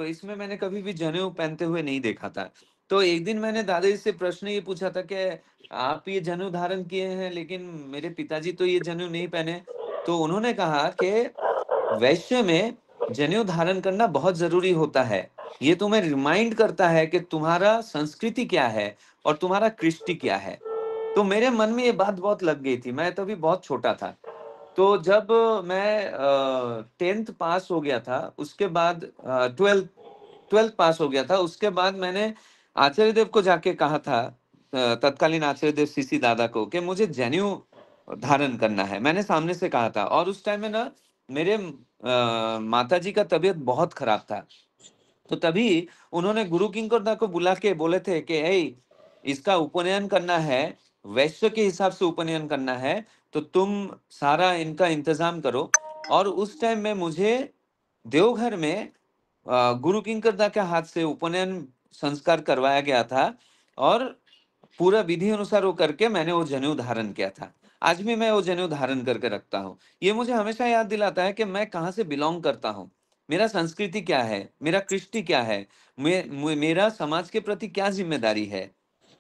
B: इसमें मैंने कभी भी जनेऊ पहनते हुए नहीं देखा था। तो एक दिन मैंने दादाजी से प्रश्न ये पूछा था कि आप ये जनेऊ धारण किए हैं लेकिन मेरे पिताजी तो ये जनेऊ नहीं पहने। तो उन्होंने कहा कि वैश्य में जनेऊ धारण करना बहुत जरूरी होता है, ये तुम्हें रिमाइंड करता है कि तुम्हारा संस्कृति क्या है और तुम्हारा कृष्टि क्या है। तो मेरे मन में ये बात बहुत लग गई थी, मैं तभी बहुत छोटा था। तो जब मैं 10th पास हो गया था, उसके बाद 12th पास हो गया था, उसके बाद मैंने आचार्य देव को जाके कहा था, तत्कालीन आचार्य देव सीसी दादा को, कि मुझे जनेऊ धारण करना है। मैंने सामने से कहा था, और उस टाइम में ना मेरे माता जी का तबीयत बहुत खराब था। तो तभी उन्होंने गुरु किंकरदा को बुला के बोले थे कि ए, इसका उपनयन करना है, वैश्य के हिसाब से उपनयन करना है, तो तुम सारा इनका इंतजाम करो। और उस टाइम में मुझे देवघर में गुरु किंकरदा के हाथ से उपनयन संस्कार करवाया गया था, और पूरा विधि अनुसार वो करके मैंने वो जनेऊ धारण किया था। आज भी मैं वो जनेऊ धारण करके रखता हूँ। ये मुझे हमेशा याद दिलाता है कि मैं कहाँ से बिलोंग करता हूँ, मेरा संस्कृति क्या है, मेरा कृष्टि क्या है, मेरा समाज के प्रति क्या जिम्मेदारी है।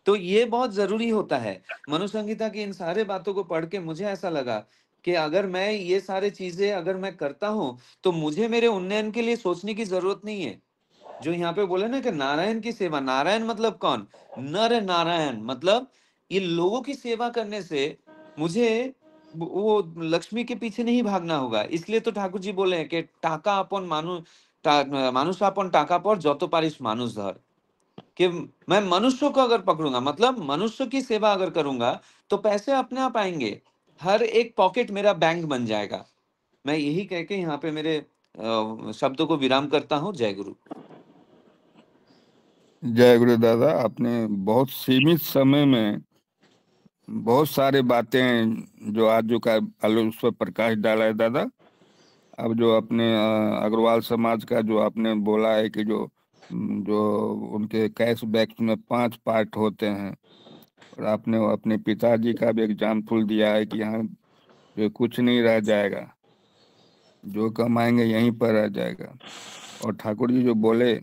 B: तो ये बहुत जरूरी होता है। मनु संहिता की इन सारे बातों को पढ़ के मुझे ऐसा लगा कि अगर मैं ये सारे चीजें अगर मैं करता हूँ तो मुझे मेरे उन्नयन के लिए सोचने की जरूरत नहीं है। जो यहाँ पे बोले ना कि नारायण की सेवा, नारायण मतलब कौन? नर नारायण मतलब ये लोगों की सेवा करने से मुझे वो लक्ष्मी के पीछे नहीं भागना होगा। इसलिए तो ठाकुर जी बोले हैं कि टाका अपन मानुष अपन टाका पर যত पारिस मानुष धर। कि मैं मनुष्य को अगर पकड़ूंगा, मतलब मनुष्य की सेवा अगर करूंगा, तो पैसे अपने आप आएंगे, हर एक पॉकेट मेरा बैंक बन जाएगा। मैं यही कह के यहाँ पे मेरे शब्दों को विराम करता हूँ। जय गुरु।
A: जय गुरु दादा, आपने बहुत सीमित समय में बहुत सारे बातें जो आज जो का आलो उस पर प्रकाश डाला है दादा। अब जो अपने अग्रवाल समाज का जो आपने बोला है कि जो उनके कैश बैग्स में 5 पार्ट होते हैं, और आपने अपने पिताजी का भी एग्जाम्पल दिया है कि यहाँ जो कुछ नहीं रह जाएगा, जो कमाएंगे यहीं पर रह जाएगा। और ठाकुर जी जो बोले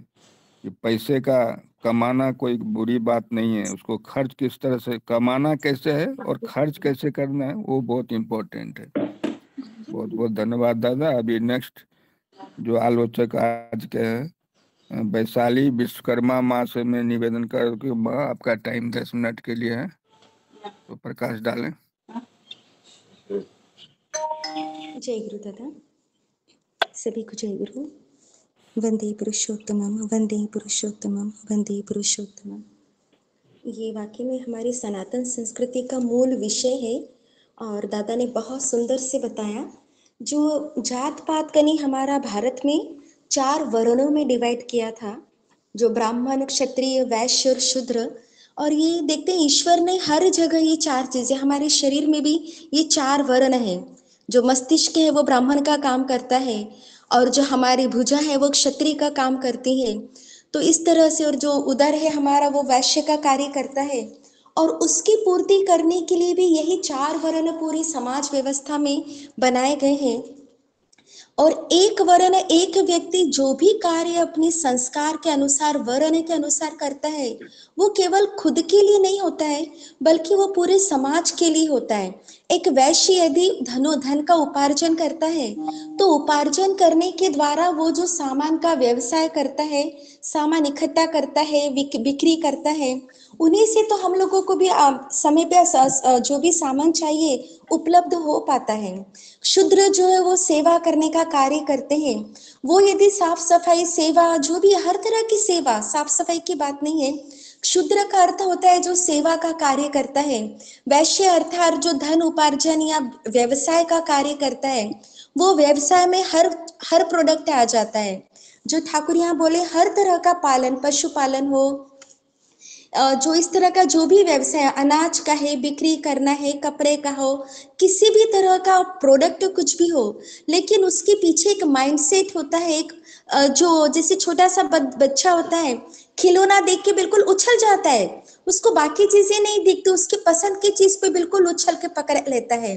A: कि पैसे का कमाना कोई बुरी बात नहीं है, उसको खर्च किस तरह से कमाना कैसे है और खर्च कैसे करना है वो बहुत इम्पोर्टेंट है। बहुत बहुत धन्यवाद दादा। अभी नेक्स्ट जो आलोचक आज के हैं, वैशाली विश्वकर्मा माँ से मैं निवेदन कर कि माँ आपका टाइम 10 मिनट के लिए है, तो प्रकाश डालें।
C: जय गुरु दादा, सभी को जय गुरु। वंदे पुरुषोत्तमम वंदे पुरुषोत्तमम वंदे पुरुषोत्तमम। ये वाकई में हमारी सनातन संस्कृति का मूल विषय है और दादा ने बहुत सुंदर से बताया। जो जात पात का नहीं, हमारा भारत में 4 वर्णों में डिवाइड किया था, जो ब्राह्मण क्षत्रिय वैश्य और शूद्र। और ये देखते हैं ईश्वर ने हर जगह ये 4 चीजें, हमारे शरीर में भी ये 4 वर्ण है। जो मस्तिष्क है वो ब्राह्मण का काम करता है और जो हमारी भुजा है वो क्षत्रिय का काम करती है। तो इस तरह से, और जो उदर है हमारा वो वैश्य का कार्य करता है। और उसकी पूर्ति करने के लिए भी यही 4 वर्ण पूरी समाज व्यवस्था में बनाए गए हैं। और एक वर्ण, एक व्यक्ति जो भी कार्य अपने संस्कार के अनुसार वर्ण के अनुसार करता है, वो केवल खुद के लिए नहीं होता है बल्कि वो पूरे समाज के लिए होता है। एक वैश्य यदि धन का उपार्जन करता है तो उपार्जन करने के द्वारा वो जो सामान का व्यवसाय करता है, सामान इकट्ठा करता है, बिक्री करता है, उन्हीं से तो हम लोगों को भी समय पे जो भी सामान चाहिए उपलब्ध हो पाता है। शूद्र जो है वो सेवा करने का कार्य करते हैं। वो यदि साफ सफाई सेवा, जो भी हर तरह की सेवा, साफ सफाई की बात नहीं है, शूद्र का अर्थ होता है जो सेवा का कार्य करता है। वैश्य अर्थात जो धन उपार्जन या व्यवसाय का कार्य करता है, वो व्यवसाय में हर प्रोडक्ट आ जाता है। जो ठाकुर यहाँ बोले, हर तरह का पालन, पशुपालन हो, जो इस तरह का जो भी व्यवसाय, अनाज का है, बिक्री करना है, कपड़े का हो, किसी भी तरह का प्रोडक्ट कुछ भी हो, लेकिन उसके पीछे एक माइंडसेट होता है। एक जो जैसे छोटा सा बच्चा होता है, खिलौना देख के बिल्कुल उछल जाता है, उसको बाकी चीजें नहीं दिखती, उसकी पसंद की चीज पे बिल्कुल उछल के पकड़ लेता है।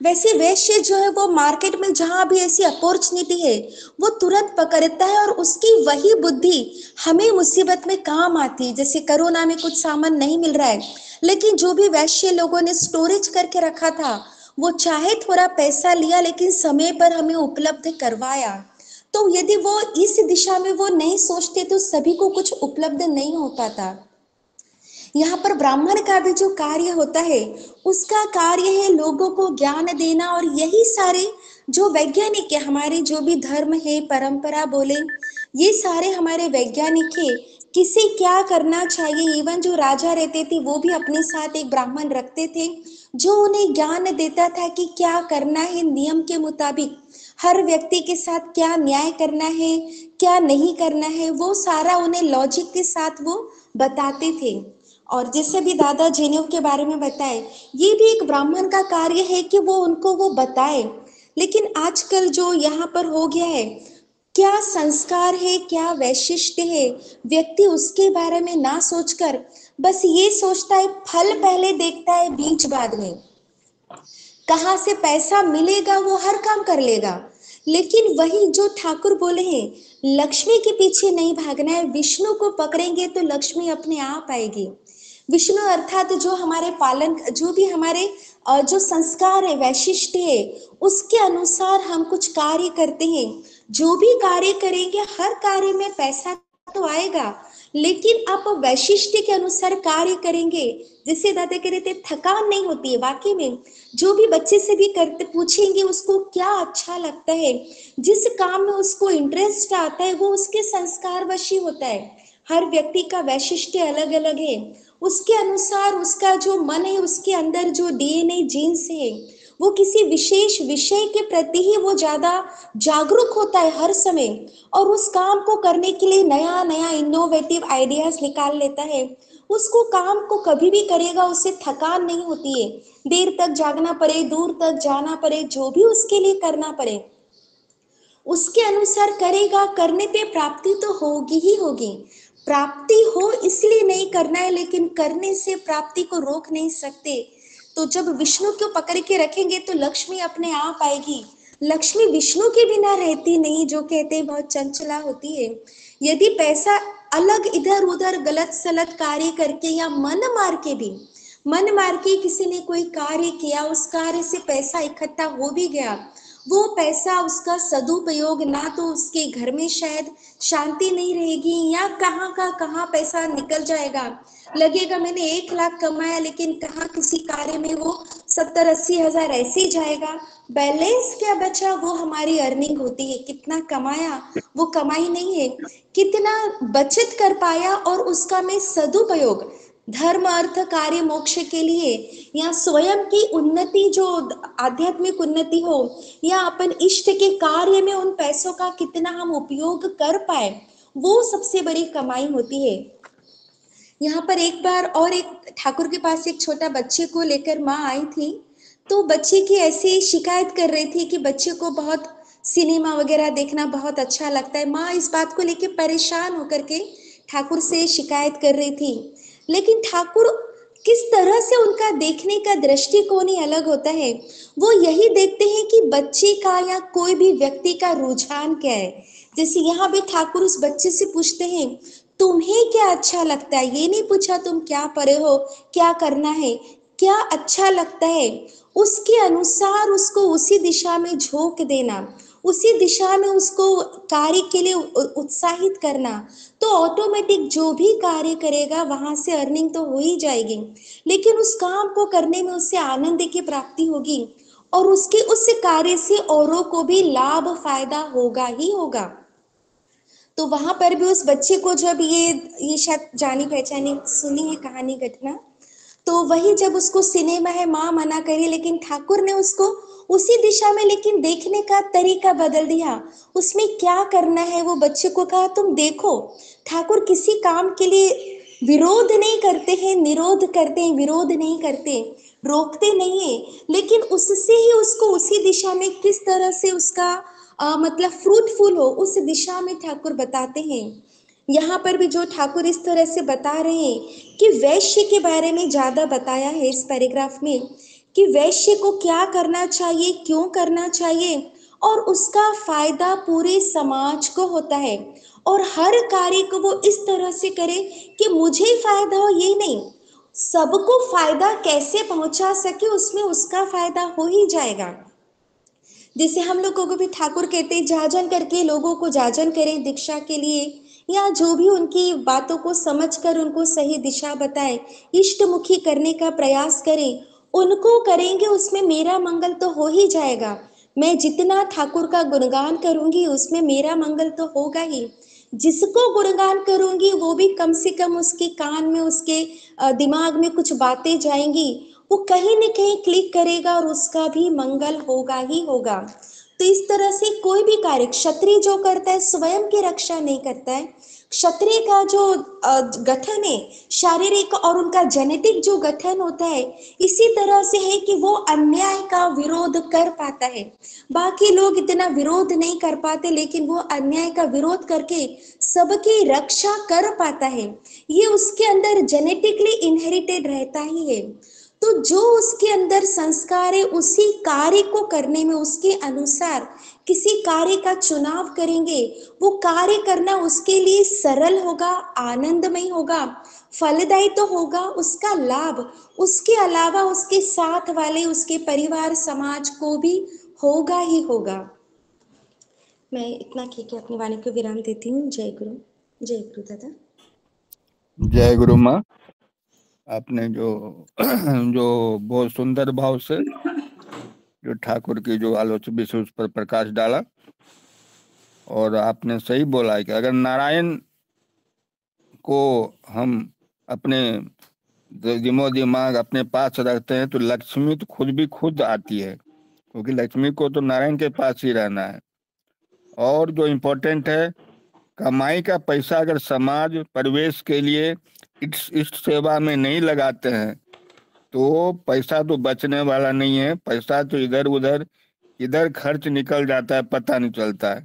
C: वैसे वैश्य जो है वो मार्केट में जहां भी ऐसी अपॉर्चुनिटी है वो तुरंत पकड़ता है और उसकी वही बुद्धि हमें मुसीबत में काम आती है। जैसे कोरोना में कुछ सामान नहीं मिल रहा है, लेकिन जो भी वैश्य लोगों ने स्टोरेज करके रखा था, वो चाहे थोड़ा पैसा लिया लेकिन समय पर हमें उपलब्ध करवाया। तो यदि वो इस दिशा में वो नहीं सोचते तो सभी को कुछ उपलब्ध नहीं हो पाता। यहाँ पर ब्राह्मण का भी जो कार्य होता है, उसका कार्य है लोगों को ज्ञान देना। और यही सारे जो वैज्ञानिक है, हमारे जो भी धर्म है, परंपरा बोले, ये सारे हमारे वैज्ञानिक है, किसे क्या करना चाहिए। इवन जो राजा रहते थे वो भी अपने साथ एक ब्राह्मण रखते थे जो उन्हें ज्ञान देता था कि क्या करना है, नियम के मुताबिक हर व्यक्ति के साथ क्या न्याय करना है, क्या नहीं करना है, वो सारा उन्हें लॉजिक के साथ वो बताते थे। और जैसे भी दादा जनेऊ के बारे में बताए, ये भी एक ब्राह्मण का कार्य है कि वो उनको वो बताए। लेकिन आजकल जो यहाँ पर हो गया है, क्या संस्कार है, क्या वैशिष्ट है, व्यक्ति उसके बारे में ना सोचकर बस ये सोचता है, फल पहले देखता है, बीज बाद में। कहाँ से पैसा मिलेगा वो हर काम कर लेगा। लेकिन वही जो ठाकुर बोले हैं, लक्ष्मी के पीछे नहीं भागना है, विष्णु को पकड़ेंगे तो लक्ष्मी अपने आप आएगी। विष्णु अर्थात जो हमारे पालन, जो भी हमारे जो संस्कार है, वैशिष्ट है, उसके अनुसार हम कुछ कार्य करते हैं। जो भी कार्य करेंगे हर कार्य में पैसा तो आएगा, लेकिन आप वैशिष्ट के अनुसार कार्य करेंगे, जिससे दादा कह रहे थे थकान नहीं होती है। वाकई में जो भी बच्चे से भी करते पूछेंगे उसको क्या अच्छा लगता है, जिस काम में उसको इंटरेस्ट आता है, वो उसके संस्कार वशी होता है। हर व्यक्ति का वैशिष्ट अलग अलग है, उसके अनुसार उसका जो मन है, उसके अंदर जो डीएनए जीन्स है, वो किसी विशेष विषय के प्रति ही वो ज्यादा जागरूक होता है हर समय, और उस काम को करने के लिए नया नया इनोवेटिव आइडियाज निकाल लेता है। उसको काम को कभी भी करेगा, उससे थकान नहीं होती है। देर तक जागना पड़े, दूर तक जाना पड़े, जो भी उसके लिए करना पड़े, उसके अनुसार करेगा, करने पे प्राप्ति तो होगी ही होगी। प्राप्ति हो इसलिए नहीं करना है, लेकिन करने से प्राप्ति को रोक नहीं सकते। तो जब विष्णु को पकड़ के रखेंगे तो लक्ष्मी अपने आप आएगी। लक्ष्मी विष्णु के बिना रहती नहीं, जो कहते हैं बहुत चंचला होती है। यदि पैसा अलग इधर उधर गलत सलत कार्य करके या मन मार के किसी ने कोई कार्य किया, उस कार्य से पैसा इकट्ठा हो भी गया, वो पैसा उसका सदुपयोग ना तो उसके घर में शायद शांति नहीं रहेगी, या कहाँ का कहाँ पैसा निकल जाएगा, लगेगा मैंने 1 लाख कमाया लेकिन कहाँ किसी कार्य में वो 70-80 हजार ऐसे ही जाएगा। बैलेंस क्या बचा, वो हमारी अर्निंग होती है। कितना कमाया वो कमाई नहीं है, कितना बचत कर पाया और उसका मैं सदुपयोग धर्म अर्थ कार्य मोक्ष के लिए या स्वयं की उन्नति, जो आध्यात्मिक उन्नति हो, या अपन इष्ट के कार्य में उन पैसों का कितना हम उपयोग कर पाए, वो सबसे बड़ी कमाई होती है। यहाँ पर एक बार और एक ठाकुर के पास एक छोटा बच्चे को लेकर माँ आई थी, तो बच्चे की ऐसी शिकायत कर रही थी कि बच्चे को बहुत सिनेमा वगैरह देखना बहुत अच्छा लगता है। माँ इस बात को लेकर परेशान होकर के ठाकुर से शिकायत कर रही थी, लेकिन ठाकुर किस तरह से उनका देखने का दृष्टिकोण ही अलग होता है। वो यही देखते हैं कि बच्चे का या कोई भी व्यक्ति का रुझान क्या है। जैसे यहाँ भी ठाकुर उस बच्चे से पूछते हैं तुम्हें क्या अच्छा लगता है, ये नहीं पूछा तुम क्या पढ़े हो, क्या करना है, क्या अच्छा लगता है, उसके अनुसार उसको उसी दिशा में झोंक देना, उसी दिशा में उसको कार्य के लिए उत्साहित करना, तो ऑटोमेटिक जो भी कार्य करेगा वहां से अर्निंग तो हो ही जाएगी, लेकिन उस काम को करने में उससे आनंद की प्राप्ति होगी और उसके उस कार्य से औरों को भी लाभ फायदा होगा ही होगा। तो वहां पर भी उस बच्चे को जब ये शायद जानी पहचानी सुनी है कहानी घटना, तो वही जब उसको सिनेमा है माँ मना करी, लेकिन ठाकुर ने उसको उसी दिशा में लेकिन देखने का तरीका बदल दिया। उसमें क्या करना है वो बच्चे को कहा तुम देखो। ठाकुर किसी काम के लिए विरोध नहीं करते हैं, निरोध करते हैं, विरोध नहीं करते, रोकते नहीं है, लेकिन उससे ही उसको उसी दिशा में किस तरह से उसका मतलब फ्रूटफुल हो, उस दिशा में ठाकुर बताते हैं। यहाँ पर भी जो ठाकुर इस तरह से बता रहे हैं कि वैश्य के बारे में ज्यादा बताया है इस पैराग्राफ में, कि वैश्य को क्या करना चाहिए, क्यों करना चाहिए, और उसका फायदा पूरे समाज को होता है, और हर कार्य को वो इस तरह से करे कि मुझे फायदा हो, ये नहीं, सबको फायदा कैसे पहुंचा सके उसमें उसका फायदा हो ही जाएगा। जैसे हम लोगों को भी ठाकुर कहते हैं जाजन करके लोगों को जाजन करें दीक्षा के लिए, या जो भी उनकी बातों को समझकर उनको सही दिशा बताएं, इष्टमुखी करने का प्रयास करें, उनको करेंगे उसमें मेरा मंगल तो हो ही जाएगा। मैं जितना ठाकुर का गुणगान करूंगी उसमें मेरा मंगल तो होगा ही, जिसको गुणगान करूंगी वो भी कम से कम उसके कान में, उसके दिमाग में कुछ बातें जाएंगी, वो कहीं न कहीं क्लिक करेगा और उसका भी मंगल होगा ही होगा। तो इस तरह से कोई भी कार्य क्षत्रिय जो करता है स्वयं की रक्षा नहीं करता है। क्षत्रिय का जो गठन है शारीरिक और उनका जेनेटिक जो गठन होता है इसी तरह से है कि वो अन्याय का विरोध कर पाता है। बाकी लोग इतना विरोध नहीं कर पाते, लेकिन वो अन्याय का विरोध करके सबकी रक्षा कर पाता है। ये उसके अंदर जेनेटिकली इनहेरिटेड रहता ही है। तो जो उसके अंदर संस्कार है उसी कार्य को करने में उसके अनुसार किसी कार्य का चुनाव करेंगे, वो कार्य करना उसके लिए सरल होगा, आनंदमय होगा, फलदायी तो होगा, उसका लाभ उसके अलावा उसके साथ वाले उसके परिवार समाज को भी होगा ही होगा। मैं इतना कह के अपनी वाणी को विराम देती हूँ। जय गुरु, जय गुरु दादा।
A: जय गुरु माँ। आपने जो जो बहुत सुंदर भाव से जो ठाकुर की जो आलोचना विषय उस पर प्रकाश डाला, और आपने सही बोला है कि अगर नारायण को हम अपने दिमो दिमाग अपने पास रखते हैं तो लक्ष्मी तो खुद आती है, क्योंकि लक्ष्मी को तो नारायण के पास ही रहना है। और जो इम्पोर्टेंट है, कमाई का पैसा अगर समाज परिवेश के लिए इष्ट सेवा में नहीं लगाते हैं तो पैसा तो बचने वाला नहीं है। पैसा तो इधर उधर इधर खर्च निकल जाता है, पता नहीं चलता है।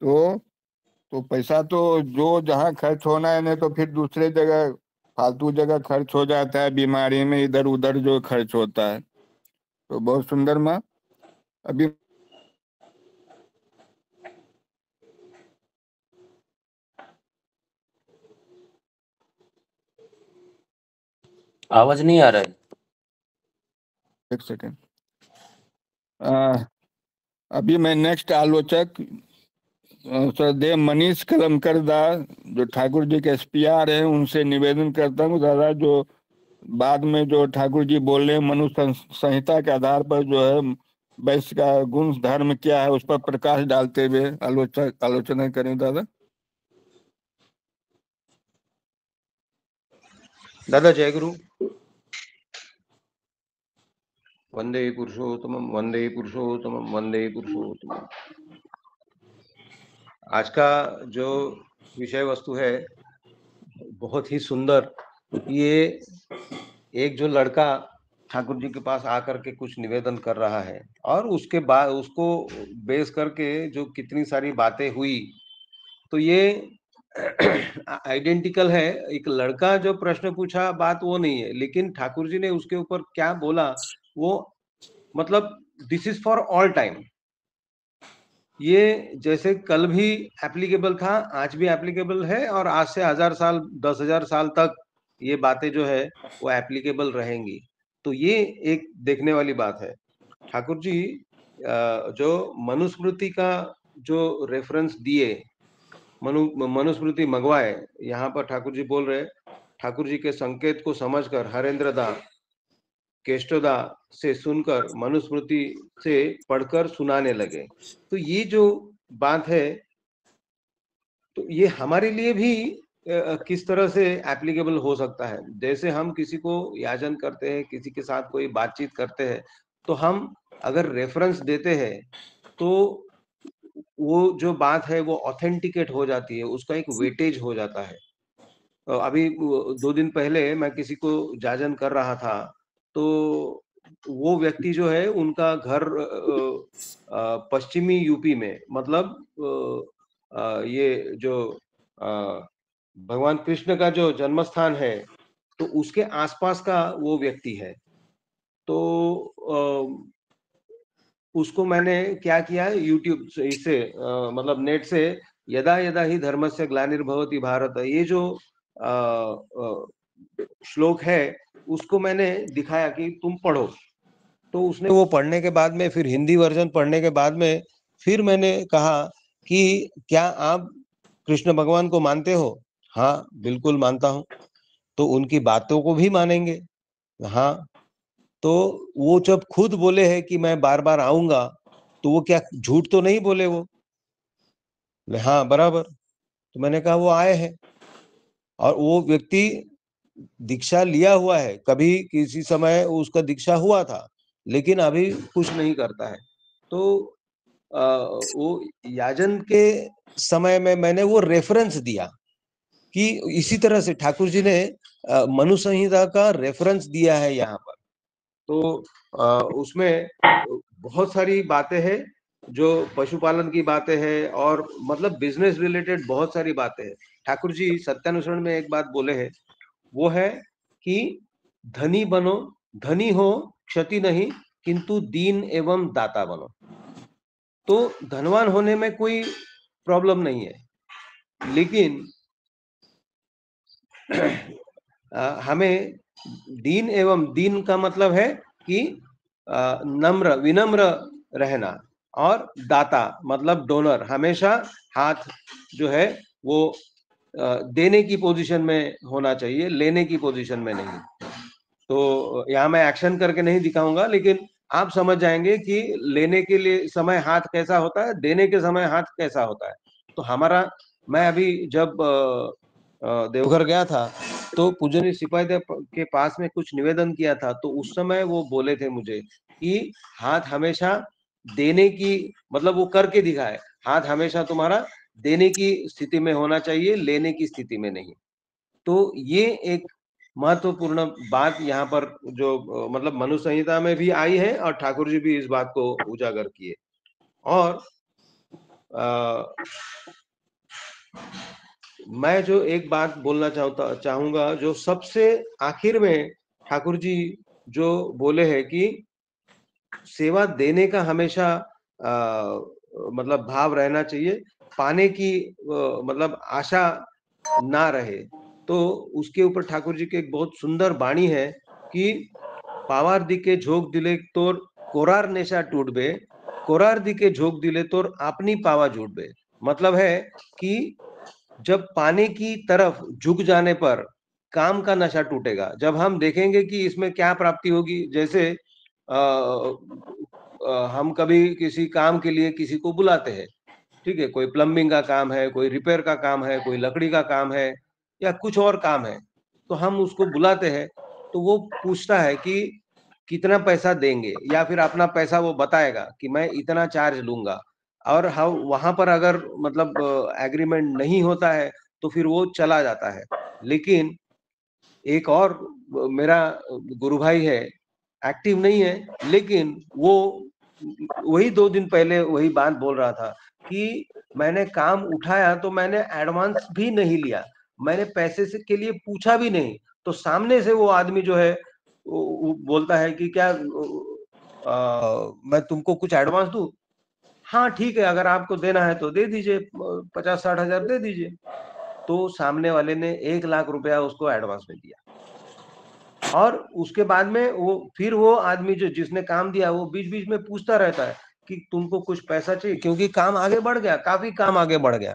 A: तो पैसा तो जो जहाँ खर्च होना है, नहीं तो फिर दूसरे जगह फालतू जगह खर्च हो जाता है, बीमारी में इधर उधर जो खर्च होता है। तो बहुत सुंदर माँ। अभी
D: आवाज नहीं आ रहा है।
A: एक सेकेंड। अभी मैं नेक्स्ट आलोचक श्रद्धेय मनीष कलमकर दा, जो ठाकुर जी के एसपीआर हैं, उनसे निवेदन करता हूँ दादा, जो बाद में जो ठाकुर जी बोल रहे हैं मनुष्य संहिता के आधार पर जो है वैश्य का गुण धर्म क्या है उस पर प्रकाश डालते हुए आलोचना करें दादा।
E: दादा जय गुरु। वंदे पुरुषोत्तमम वंदे पुरुषोत्तमम वंदे पुरुषोत्तमम। आज का जो विषय वस्तु है बहुत ही सुंदर। ये एक जो लड़का ठाकुर जी के पास आकर के कुछ निवेदन कर रहा है और उसके बाद उसको बेस करके जो कितनी सारी बातें हुई, तो ये आइडेंटिकल है। एक लड़का जो प्रश्न पूछा बात वो नहीं है, लेकिन ठाकुर जी ने उसके ऊपर क्या बोला वो मतलब this is for all time. ये जैसे कल भी एप्लीकेबल था, आज भी एप्लीकेबल है और आज से 1000 साल 10,000 साल तक ये बातें जो है वो एप्लीकेबल रहेंगी। तो ये एक देखने वाली बात है। ठाकुर जी जो मनुस्मृति का जो रेफरेंस दिए, मनुस्मृति मंगवाए, यहाँ पर ठाकुर जी बोल रहे, ठाकुर जी के संकेत को समझकर हरेंद्र दा केष्टदा से सुनकर मनुस्मृति से पढ़कर सुनाने लगे। तो ये जो बात है तो ये हमारे लिए भी किस तरह से एप्लीकेबल हो सकता है। जैसे हम किसी को याचन करते हैं, किसी के साथ कोई बातचीत करते हैं, तो हम अगर रेफरेंस देते हैं तो वो जो बात है वो ऑथेंटिकेट हो जाती है, उसका एक वेटेज हो जाता है। अभी 2 दिन पहले मैं किसी को जाजन कर रहा था, तो वो व्यक्ति जो है उनका घर पश्चिमी यूपी में, मतलब ये जो भगवान कृष्ण का जो जन्म स्थान है तो उसके आसपास का वो व्यक्ति है। तो उसको मैंने क्या किया, यूट्यूब से इससे मतलब नेट से यदा यदा ही धर्मस्य ग्लानिर्भवति भारत, ये जो श्लोक है उसको मैंने दिखाया कि तुम पढ़ो। तो उसने वो पढ़ने के बाद में फिर हिंदी वर्जन पढ़ने के बाद में फिर मैंने कहा कि क्या आप कृष्ण भगवान को मानते हो? हाँ बिल्कुल मानता हूँ। तो उनकी बातों को भी मानेंगे? हाँ। तो वो जब खुद बोले हैं कि मैं बार बार आऊंगा, तो वो क्या झूठ तो नहीं बोले वो? हाँ बराबर। तो मैंने कहा वो आए हैं और वो व्यक्ति दीक्षा लिया हुआ है, कभी किसी समय उसका दीक्षा हुआ था, लेकिन अभी कुछ नहीं करता है। तो वो याजन के समय में मैंने वो रेफरेंस दिया कि इसी तरह से ठाकुर जी ने मनु संहिता का रेफरेंस दिया है यहाँ पर। तो उसमें बहुत सारी बातें हैं, जो पशुपालन की बातें हैं और मतलब बिजनेस रिलेटेड बहुत सारी बातें हैं। ठाकुर जी सत्यानुसरण में एक बात बोले हैं, वो है कि धनी बनो, धनी हो क्षति नहीं, किंतु दीन एवं दाता बनो। तो धनवान होने में कोई प्रॉब्लम नहीं है, लेकिन हमें दीन एवं दीन का मतलब है कि नम्र विनम्र रहना, और दाता मतलब डोनर, हमेशा हाथ जो है वो देने की पोजीशन में होना चाहिए, लेने की पोजीशन में नहीं। तो यहाँ मैं एक्शन करके नहीं दिखाऊंगा, लेकिन आप समझ जाएंगे कि लेने के लिए समय हाथ कैसा होता है, देने के समय हाथ कैसा होता है। तो हमारा, मैं अभी जब देवघर गया था तो पूजनीय सिपाही देव के पास में कुछ निवेदन किया था, तो उस समय वो बोले थे मुझे कि हाथ हमेशा देने की, मतलब वो करके दिखाए, हाथ हमेशा तुम्हारा देने की स्थिति में होना चाहिए, लेने की स्थिति में नहीं। तो ये एक महत्वपूर्ण बात यहाँ पर जो मतलब मनु संहिता में भी आई है और ठाकुर जी भी इस बात को उजागर किए। और मैं जो एक बात बोलना चाहूंगा, जो सबसे आखिर में ठाकुर जी जो बोले हैं कि सेवा देने का हमेशा मतलब भाव रहना चाहिए, पाने की मतलब आशा ना रहे। तो उसके ऊपर ठाकुर जी की एक बहुत सुंदर वाणी है कि पावार दिके झोंक दिले तोर कोरार नेशा टूट बे, कोरार दिके झोंक दिले तोर अपनी पावा जुट बे। मतलब है कि जब पानी की तरफ झुक जाने पर काम का नशा टूटेगा। जब हम देखेंगे कि इसमें क्या प्राप्ति होगी, जैसे हम कभी किसी काम के लिए किसी को बुलाते हैं, ठीक है, कोई प्लम्बिंग का काम है, कोई रिपेयर का काम है, कोई लकड़ी का काम है या कुछ और काम है, तो हम उसको बुलाते हैं, तो वो पूछता है कि कितना पैसा देंगे, या फिर अपना पैसा वो बताएगा कि मैं इतना चार्ज लूंगा। और हम वहां पर अगर मतलब एग्रीमेंट नहीं होता है तो फिर वो चला जाता है। लेकिन एक और मेरा गुरु भाई है, एक्टिव नहीं है, लेकिन वो वही 2 दिन पहले वही बात बोल रहा था कि मैंने काम उठाया तो मैंने एडवांस भी नहीं लिया, मैंने पैसे से के लिए पूछा भी नहीं। तो सामने से वो आदमी जो है वो बोलता है कि क्या मैं तुमको कुछ एडवांस दूं? हाँ ठीक है, अगर आपको देना है तो दे दीजिए, 50-60 हजार दे दीजिए। तो सामने वाले ने 1 लाख रुपया उसको एडवांस में दिया। और उसके बाद में वो आदमी जो जिसने काम दिया वो बीच-बीच में पूछता रहता है कि तुमको कुछ पैसा चाहिए, क्योंकि काम आगे बढ़ गया, काफी काम आगे बढ़ गया।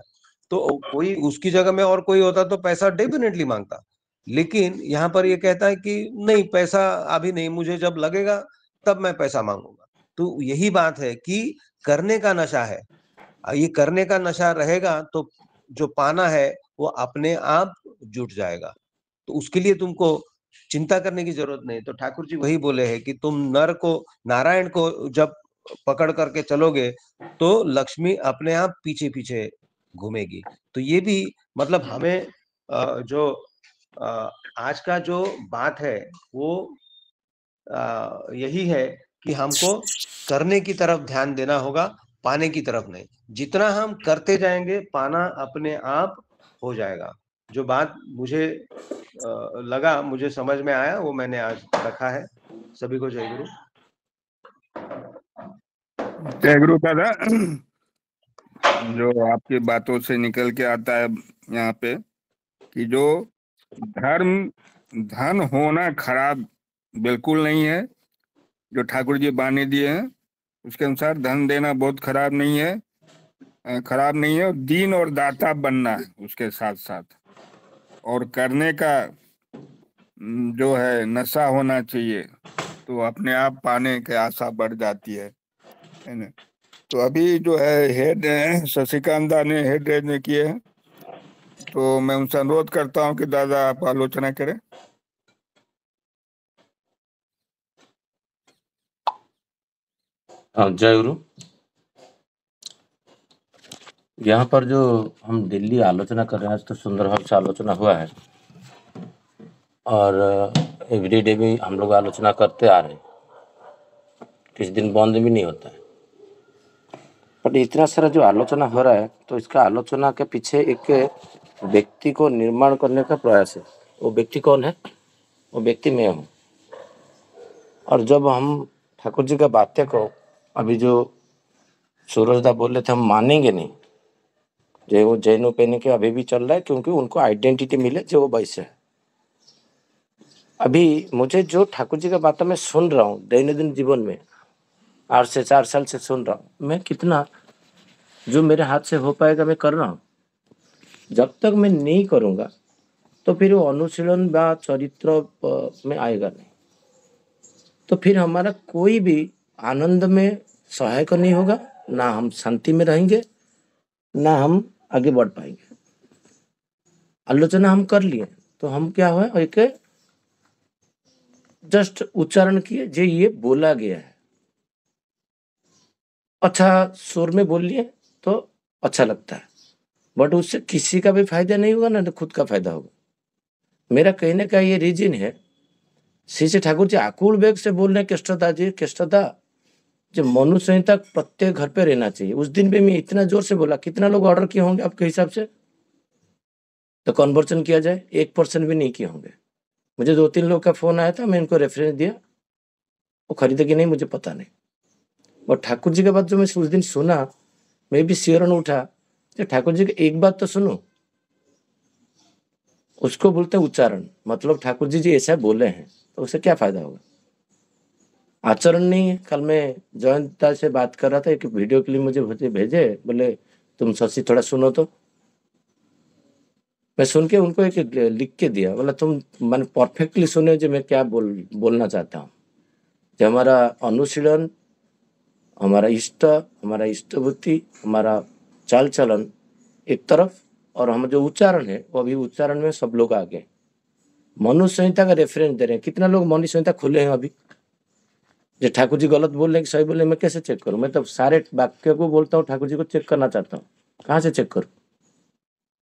E: तो कोई उसकी जगह में और कोई होता तो पैसा डेफिनेटली मांगता। लेकिन यहाँ पर ये कहता है कि नहीं, पैसा अभी नहीं, मुझे जब लगेगा तब मैं पैसा मांगूंगा। तो यही बात है कि करने का नशा है। ये करने का नशा रहेगा तो जो पाना है वो अपने आप जुट जाएगा। तो उसके लिए तुमको चिंता करने की जरूरत नहीं। तो ठाकुर जी वही बोले हैं कि तुम नारायण को जब पकड़ करके चलोगे तो लक्ष्मी अपने आप पीछे पीछे घूमेगी। तो ये भी मतलब हमें जो आज का जो बात है वो यही है कि हमको करने की तरफ ध्यान देना होगा, पाने की तरफ नहीं। जितना हम करते जाएंगे पाना अपने आप हो जाएगा। जो बात मुझे लगा, मुझे समझ में आया, वो मैंने आज रखा है। सभी को जय गुरु।
A: जय गुरु दादा। जो आपकी बातों से निकल के आता है यहाँ पे कि जो धन होना खराब बिल्कुल नहीं है। जो ठाकुर जी बानी दिए हैं उसके अनुसार धन देना बहुत खराब नहीं है, खराब नहीं है। दीन और दाता बनना है उसके साथ साथ, और करने का जो है नशा होना चाहिए, तो अपने आप पाने की आशा बढ़ जाती है ना। तो अभी जो है हेड शशिकांता ने हेड रेज में किए हैं, तो मैं उनसे अनुरोध करता हूं कि दादा आप आलोचना करें।
D: जय गुरु। यहाँ पर जो हम दिल्ली आलोचना कर रहे हैं, आज तो सुंदर भाव से आलोचना हुआ है और एवरीडे भी हम लोग आलोचना करते आ रहे हैं, किस दिन बंद भी नहीं होता है। बट इतना सारा जो आलोचना हो रहा है, तो इसका आलोचना के पीछे एक व्यक्ति को निर्माण करने का प्रयास है। वो व्यक्ति कौन है? वो व्यक्ति मैं हूँ। और जब हम ठाकुर जी का बातें को, अभी जो सूरजदा बोल रहे थे, हम मानेंगे नहीं। जो वो जैन ओपेन के अभी भी चल रहा है, क्योंकि उनको आइडेंटिटी मिले जो वो वैसे है। अभी मुझे जो ठाकुर जी का बातें मैं सुन रहा हूँ दैनंदिन जीवन में, 8 से 4 साल से सुन रहा हूँ, मैं कितना जो मेरे हाथ से हो पाएगा मैं कर रहा हूँ। जब तक मैं नहीं करूँगा तो फिर वो अनुशीलन व चरित्र में आएगा नहीं, तो फिर हमारा कोई भी आनंद में सहायक नहीं होगा, ना हम शांति में रहेंगे, ना हम आगे बढ़ पाएंगे। आलोचना हम कर लिए तो हम क्या हुआ, एक जस्ट उच्चारण किए, जो ये बोला गया है, अच्छा सुर में बोल लिए तो अच्छा लगता है, बट उससे किसी का भी फायदा नहीं होगा, ना खुद का फायदा होगा। मेरा कहने का ये रीजन है, श्री ठाकुर जी आकुल वेग से बोल रहे हैं, कृष्णदा जो मनु संहिता प्रत्येक घर पे रहना चाहिए। उस दिन भी मैं इतना जोर से बोला, कितना लोग ऑर्डर किए होंगे आपके हिसाब से? तो कन्वर्जन किया जाए, 1% भी नहीं किए होंगे। मुझे 2-3 लोग का फोन आया था, मैं इनको रेफरेंस दिया, वो खरीदे कि नहीं मुझे पता नहीं। और ठाकुर जी के बाद जो मैं उस दिन सुना, मैं भी सिहरन उठा कि ठाकुर जी की एक बात तो सुनो, उसको बोलते हैं उच्चारण। मतलब ठाकुर जी ऐसा बोले हैं तो उससे क्या फायदा होगा? आचरण नहीं है। कल मैं जयंता से बात कर रहा था, एक वीडियो क्लिप मुझे भेजे, बोले तुम शशि थोड़ा सुनो तो। मैं सुन के उनको एक लिख के दिया, बोला तुम मैंने परफेक्टली सुने जो मैं क्या बोलना चाहता हूँ। जो हमारा अनुशीलन, हमारा इष्ट बुद्धि, हमारा चाल चलन एक तरफ, और हम जो उच्चारण है वो अभी उच्चारण में सब लोग आगे। मनुष्य संहिता का रेफरेंस दे रहे हैं। कितना लोग मनुष्य संहिता खुले हैं अभी? जो ठाकुर जी गलत बोल रहे हैं कि सही बोल रहे हैं, मैं कैसे चेक करूं? मैं तो सारे वाक्य को बोलता हूँ, ठाकुर जी को चेक करना चाहता हूँ। कहाँ से चेक करूं?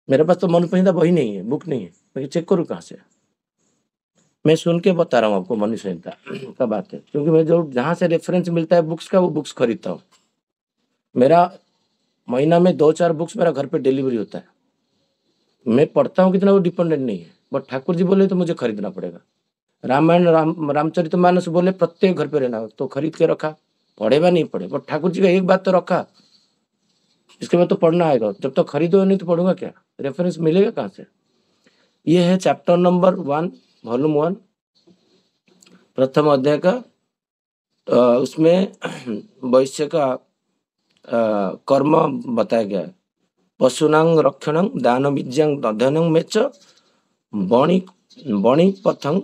D: मेरे पास तो मनुष्य संहिता वही नहीं है, बुक नहीं है, मैं चेक करूँ कहाँ से? मैं सुन के बता रहा हूँ आपको मनुष्य संहिता का बात है, क्योंकि मैं जो जहाँ से रेफरेंस मिलता है बुक्स का, वो बुक्स खरीदता हूँ। मेरा महीना में 2-4 बुक्स मेरा घर पे डिलीवरी होता है। मैं पढ़ता हूँ कितना, वो डिपेंडेंट नहीं है, बट ठाकुर जी बोले तो मुझे खरीदना पड़ेगा। रामायण रामचरितमानस बोले प्रत्येक घर पे रहना, तो खरीद के रखा, पढ़ेगा नहीं पढ़े, बट ठाकुर जी का एक बात तो रखा, इसके बाद तो पढ़ना आएगा। जब तक खरीदो नहीं तो पढ़ूंगा क्या? रेफरेंस मिलेगा कहाँ से? ये है चैप्टर नंबर 1 वॉल्यूम 1 प्रथम अध्याय का। उसमें वैश्य का कर्म बताया गया है। पशुनांग रक्षणं दान विद्यांग अध्ययनं में च बणि पथं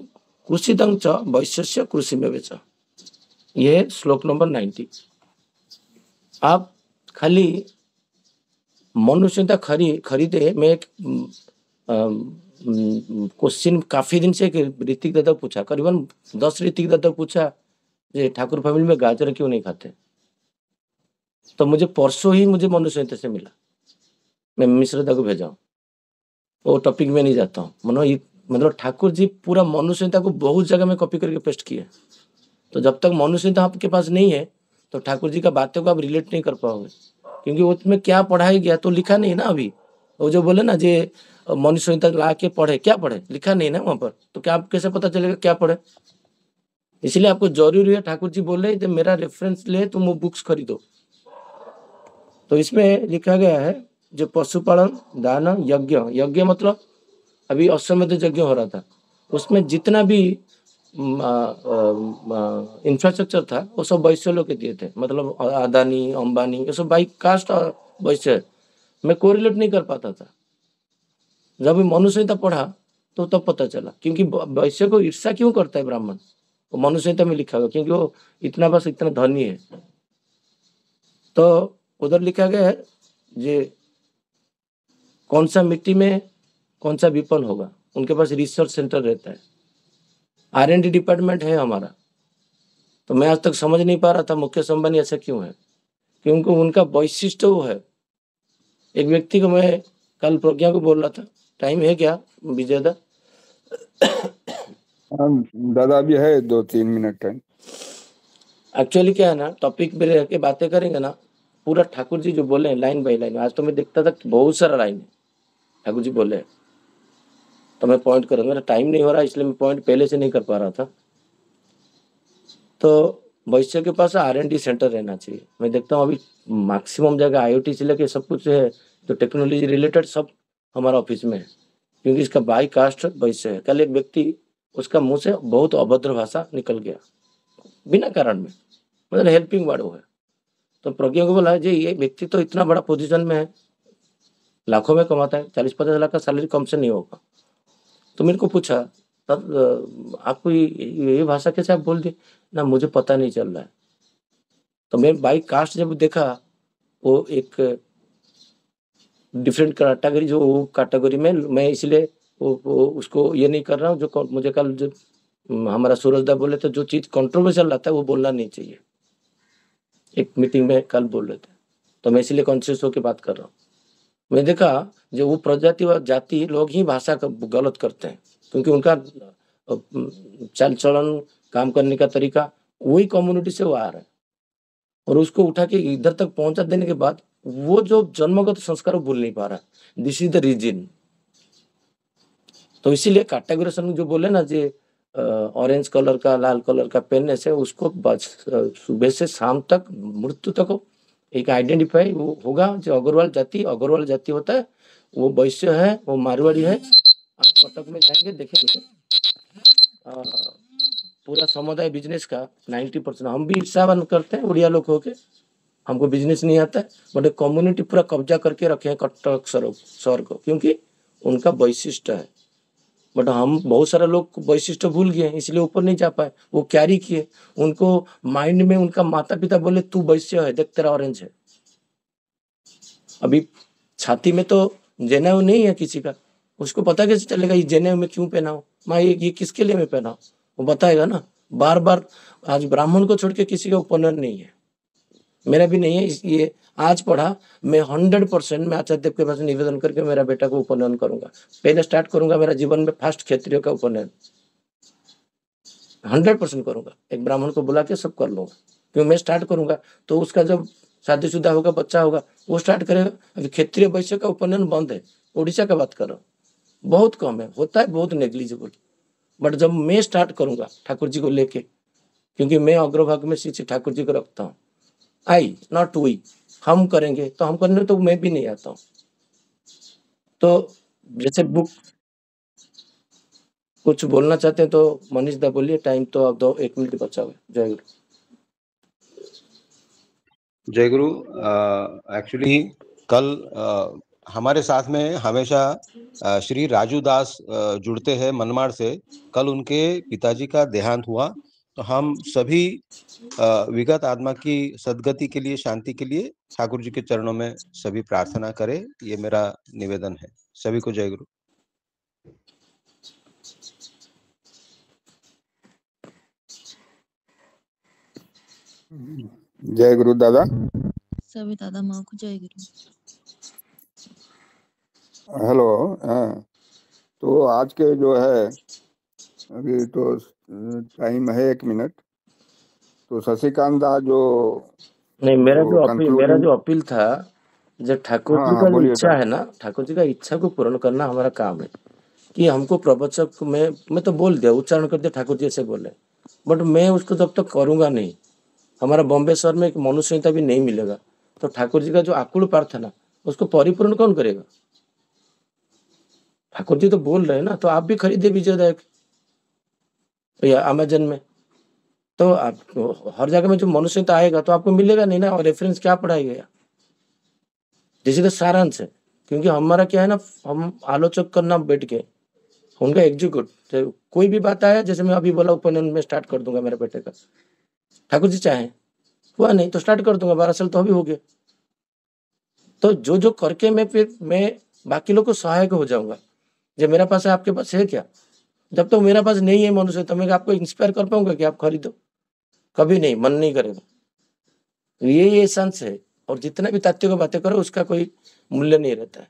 D: कृषिदं च वैश्यस्य कृषि में च। ये है श्लोक नंबर 90। आप खाली मनुष्यता खरीदे। मैं एक क्वेश्चन काफी दिन से ऋतिक दादा पूछा, करीबन 10 ऋतिक दादा पूछा, ये ठाकुर फैमिली में गाजर क्यों नहीं खाते? तो मुझे परसों ही मुझे मनुष्य संहिता से मिला, मैं मिश्र दादा को भेजा हूँ। वो टॉपिक में नहीं जाता हूँ। मतलब ठाकुर जी पूरा मनुष्य संहिता को बहुत जगह में कॉपी करके पेस्ट किया। तो जब तक मनुष्य संहिता आपके पास नहीं है तो ठाकुर जी का बातों को आप रिलेट नहीं कर पाओगे, क्योंकि उसमें क्या पढ़ाया गया तो लिखा नहीं ना। अभी वो जो बोले ना, जे मनुष्य संहिता ला के पढ़े, क्या पढ़े लिखा नहीं ना वहां पर, तो क्या आप कैसे पता चलेगा क्या पढ़े? इसलिए आपको जरूरी है, ठाकुर जी बोले जब मेरा रेफरेंस ले तुम वो बुक्स खरीदो। तो इसमें लिखा गया है जो पशुपालन, दान, यज्ञ, यज्ञ मतलब अभी अश्वमेध यज्ञ हो रहा था, उसमें जितना भी इंफ्रास्ट्रक्चर था वो सब वैश्य लोग के दिए थे। मतलब अदानी, अंबानी, ये सब बाई कास्ट वैश्य। मैं कोरिलेट नहीं कर पाता था। जब मनुष्य संहिता पढ़ा तो तब पता चला, क्योंकि वैश्य को ईर्ष्या क्यों करता है ब्राह्मण? वो मनुष्य संहिता में लिखा हुआ, क्योंकि वो इतना धनी है। तो उधर लिखा गया है जे कौन सा मिट्टी में कौन सा विपन होगा, उनके पास रिसर्च सेंटर रहता है, R&D डिपार्टमेंट है हमारा। तो मैं आज तक समझ नहीं पा रहा था मुकेश अंबानी ऐसा क्यों है, क्योंकि उनका वैशिष्ट्य वो है। एक व्यक्ति को मैं कल प्रज्ञा को बोल रहा था, टाइम है क्या विजय दा?
A: दादा भी है 2-3 मिनट टाइम।
D: एक्चुअली क्या है ना, टॉपिक पे रह के बातें करेंगे ना, पूरा ठाकुर जी जो बोले हैं लाइन बाई लाइन, आज तो मैं देखता था बहुत सारा लाइन है ठाकुर जी बोले, तो मैं पॉइंट करूँगा। मेरा टाइम नहीं हो रहा इसलिए मैं पॉइंट पहले से नहीं कर पा रहा था। तो वैश्य के पास R&D सेंटर रहना चाहिए। मैं देखता हूँ अभी मैक्सिमम जगह IoT से लेके सब कुछ है, तो टेक्नोलॉजी रिलेटेड सब हमारा ऑफिस में है, क्योंकि इसका बाई कास्ट वैश्य है। कल एक व्यक्ति, उसका मुंह से बहुत अभद्र भाषा निकल गया बिना कारण में, मतलब हेल्पिंग वर्ड वो है। तो प्रज्ञा को बोला जी ये व्यक्ति तो इतना बड़ा पोजीशन में है, लाखों में कमाता है, 40-50 लाख का सैलरी कम से नहीं होगा। तो मेरे को पूछा तब आपको ये भाषा कैसे आप बोल दिए ना, मुझे पता नहीं चल रहा है। तो मैं बाई कास्ट जब देखा, वो एक डिफरेंट कैटेगरी, जो कैटेगरी में मैं इसलिए वो उसको ये नहीं कर रहा हूँ। जो मुझे कल जो हमारा सूरजदा बोले थे, जो चीज कंट्रोवर्शियल रहता है वो बोलना नहीं चाहिए, एक मीटिंग में कल बोल रहे थे, तो मैं इसलिए कॉन्शियस होकर बात कर रहा हूँ। मैं देखा जो वो प्रजाति व जाति लोग ही भाषा का गलत करते हैं, क्योंकि उनका चाल चलन, काम करने का तरीका वही कम्युनिटी से वो आ रहा है, और उसको उठा के इधर तक पहुंचा देने के बाद वो जो जन्मगत संस्कार वो भूल नहीं पा रहा। This is the reason. तो इसीलिए कैटेगराइजेशन जो बोले ना, जे ऑरेंज कलर का, लाल कलर का पहनने से उसको सुबह से शाम तक मृत्यु तक एक आइडेंटिफाई वो होगा। जो अग्रवाल जाति होता है, वो वैश्य है, वो मारवाड़ी है, आप कटक में जाएंगे देखेंगे पूरा समुदाय बिजनेस का 90% हम भी हिस्सावान करते हैं उड़िया लोग होके, हमको बिजनेस नहीं आता है, बट कम्युनिटी पूरा कब्जा करके रखे हैं कटक शहर को, क्योंकि उनका वैशिष्ट है। बट हम बहुत सारे लोग वैशिष्ट भूल गए इसलिए ऊपर नहीं जा पाए, वो कैरी किए, उनको माइंड में उनका माता पिता बोले तू वैश्य है, देख तेरा ऑरेंज है। अभी छाती में तो जनेऊ नहीं है किसी का, उसको पता कैसे चलेगा ये जनेऊ में क्यों पहना हो, माँ ये किसके लिए मैं पहना हूँ, वो बताएगा ना। बार बार आज ब्राह्मण को छोड़ के किसी का उपनयन नहीं है, मेरा भी नहीं है, इसलिए आज पढ़ा मैं 100% मैं आचार्य देव के पास निवेदन करके मेरा बेटा को उपनयन करूंगा। पहले स्टार्ट करूंगा मेरा जीवन में फर्स्ट क्षत्रिय का उपनयन 100% करूंगा, एक ब्राह्मण को बुला के सब कर लूंगा, क्योंकि मैं स्टार्ट करूंगा तो उसका जब शादीशुदा होगा बच्चा होगा वो स्टार्ट करेगा। अभी क्षत्रिय वैश्य का उपनयन बंद है, उड़ीसा का बात कर रहा हूँ, बहुत कम है, होता है बहुत नेग्लिजिबल। बट जब मैं स्टार्ट करूंगा ठाकुर जी को लेके, क्योंकि मैं अग्रभाग में श्री ठाकुर जी को रखता हूँ, आई नॉट वी, हम करेंगे तो हम करने तो मैं भी नहीं आता हूँ। तो जैसे बुक कुछ बोलना चाहते हैं तो मनीष दा बोलिए, टाइम तो अब 1 मिनट बचा हुआ है। जय गुरु।
E: जय गुरु। एक्चुअली कल हमारे साथ में हमेशा श्री राजू दास जुड़ते हैं मनमाड़ से। कल उनके पिताजी का देहांत हुआ, तो हम सभी विगत आत्मा की सद्गति के लिए, शांति के लिए ठाकुर जी के चरणों में सभी प्रार्थना करें, ये मेरा निवेदन है। सभी को जय गुरु।
A: जय गुरु दादा।
F: सभी दादा माँ को जय गुरु।
A: हेलो। हाँ, तो आज के जो है अभी तो टाइम है 1 मिनट, तो शशिकांत दा जो
D: नहीं, मेरा
A: concluding-
D: जो अपील था, जब ठाकुर
A: हाँ,
D: जी
A: हाँ,
D: का जो
A: बोलिए
D: इच्छा
A: दादा।
D: है ना, ठाकुर जी का इच्छा को पूर्ण करना हमारा काम है। कि हमको प्रवचक मैं तो बोल दिया, उच्चारण कर दिया ठाकुर जी ऐसे बोले, बट मैं उसको जब तक करूंगा नहीं, हमारा बॉम्बे शहर में एक मनुष्य संहिता भी नहीं मिलेगा, तो ठाकुर जी का जो आकुल प्रार्थना उसको परिपूर्ण कौन करेगा? ठाकुर जी तो बोल रहे हैं ना, तो आप भी खरीदे विजयदायक या अमेजन में, तो आप हर जगह में जो मनुष्य संहिता आएगा तो आपको मिलेगा नहीं ना, और रेफरेंस क्या पढ़ाया गया, जैसे तो सारांश है। क्योंकि हमारा क्या है ना, हम आलोचक करना बैठ के, उनका एग्जीक्यूट, कोई भी बात आया, जैसे मैं अभी बोला उपनयन में स्टार्ट कर दूंगा मेरे बेटे का, ठाकुर जी चाहे हुआ नहीं तो स्टार्ट कर दूंगा, 12 साल तो अभी हो गए। तो जो जो करके मैं बाकी लोग को सहायक हो जाऊंगा। जब मेरा पास है, आपके पास है क्या? जब तक मेरा पास नहीं है मनुष्य, तो मैं आपको इंस्पायर कर पाऊंगा कि आप खरीदो? कभी नहीं, मन नहीं करेगा। ये एसेंस है, और जितना भी तात्विक बातें करो उसका कोई मूल्य नहीं रहता है।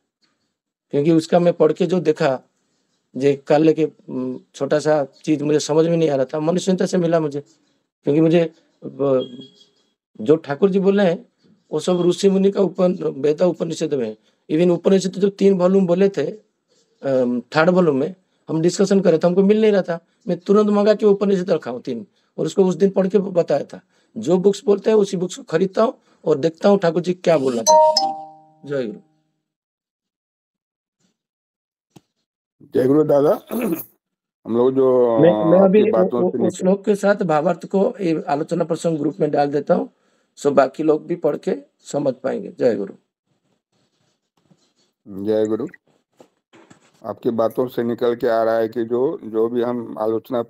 D: क्योंकि उसका मैं पढ़ के जो देखा, जे काले के छोटा सा चीज मुझे समझ में नहीं आ रहा था, मनुष्य संहिता से मिला मुझे। क्योंकि मुझे जो ठाकुर जी बोले हैं वो सब ऋषि मुनि का वेद उपनिषद में, इवन उपनिषद जो 3 वॉल्यूम बोले थे, 3rd वॉल्यूम में हम डिस्कशन करे थे, हमको मिल नहीं रहा था, मैं तुरंत मंगा के उपनिषद रखा हूँ 3, और उसको उस दिन पढ़ के बताया था। जो बुक्स बोलते हैं उसी बुक्स को खरीदता हूँ और देखता हूँ ठाकुर जी क्या बोलना था। जय गुरु।
A: जय गुरु दादा। हम लोग जो
D: मैं अभी
A: आपकी बातों से
D: उस श्लोक के साथ भावार्थ को आलोचना प्रसंग ग्रुप में डाल देता हूँ, सो बाकी लोग भी पढ़ के समझ पाएंगे। जय गुरु।
A: जय गुरु। आपकी बातों से निकल के आ रहा है कि जो भी हम आलोचना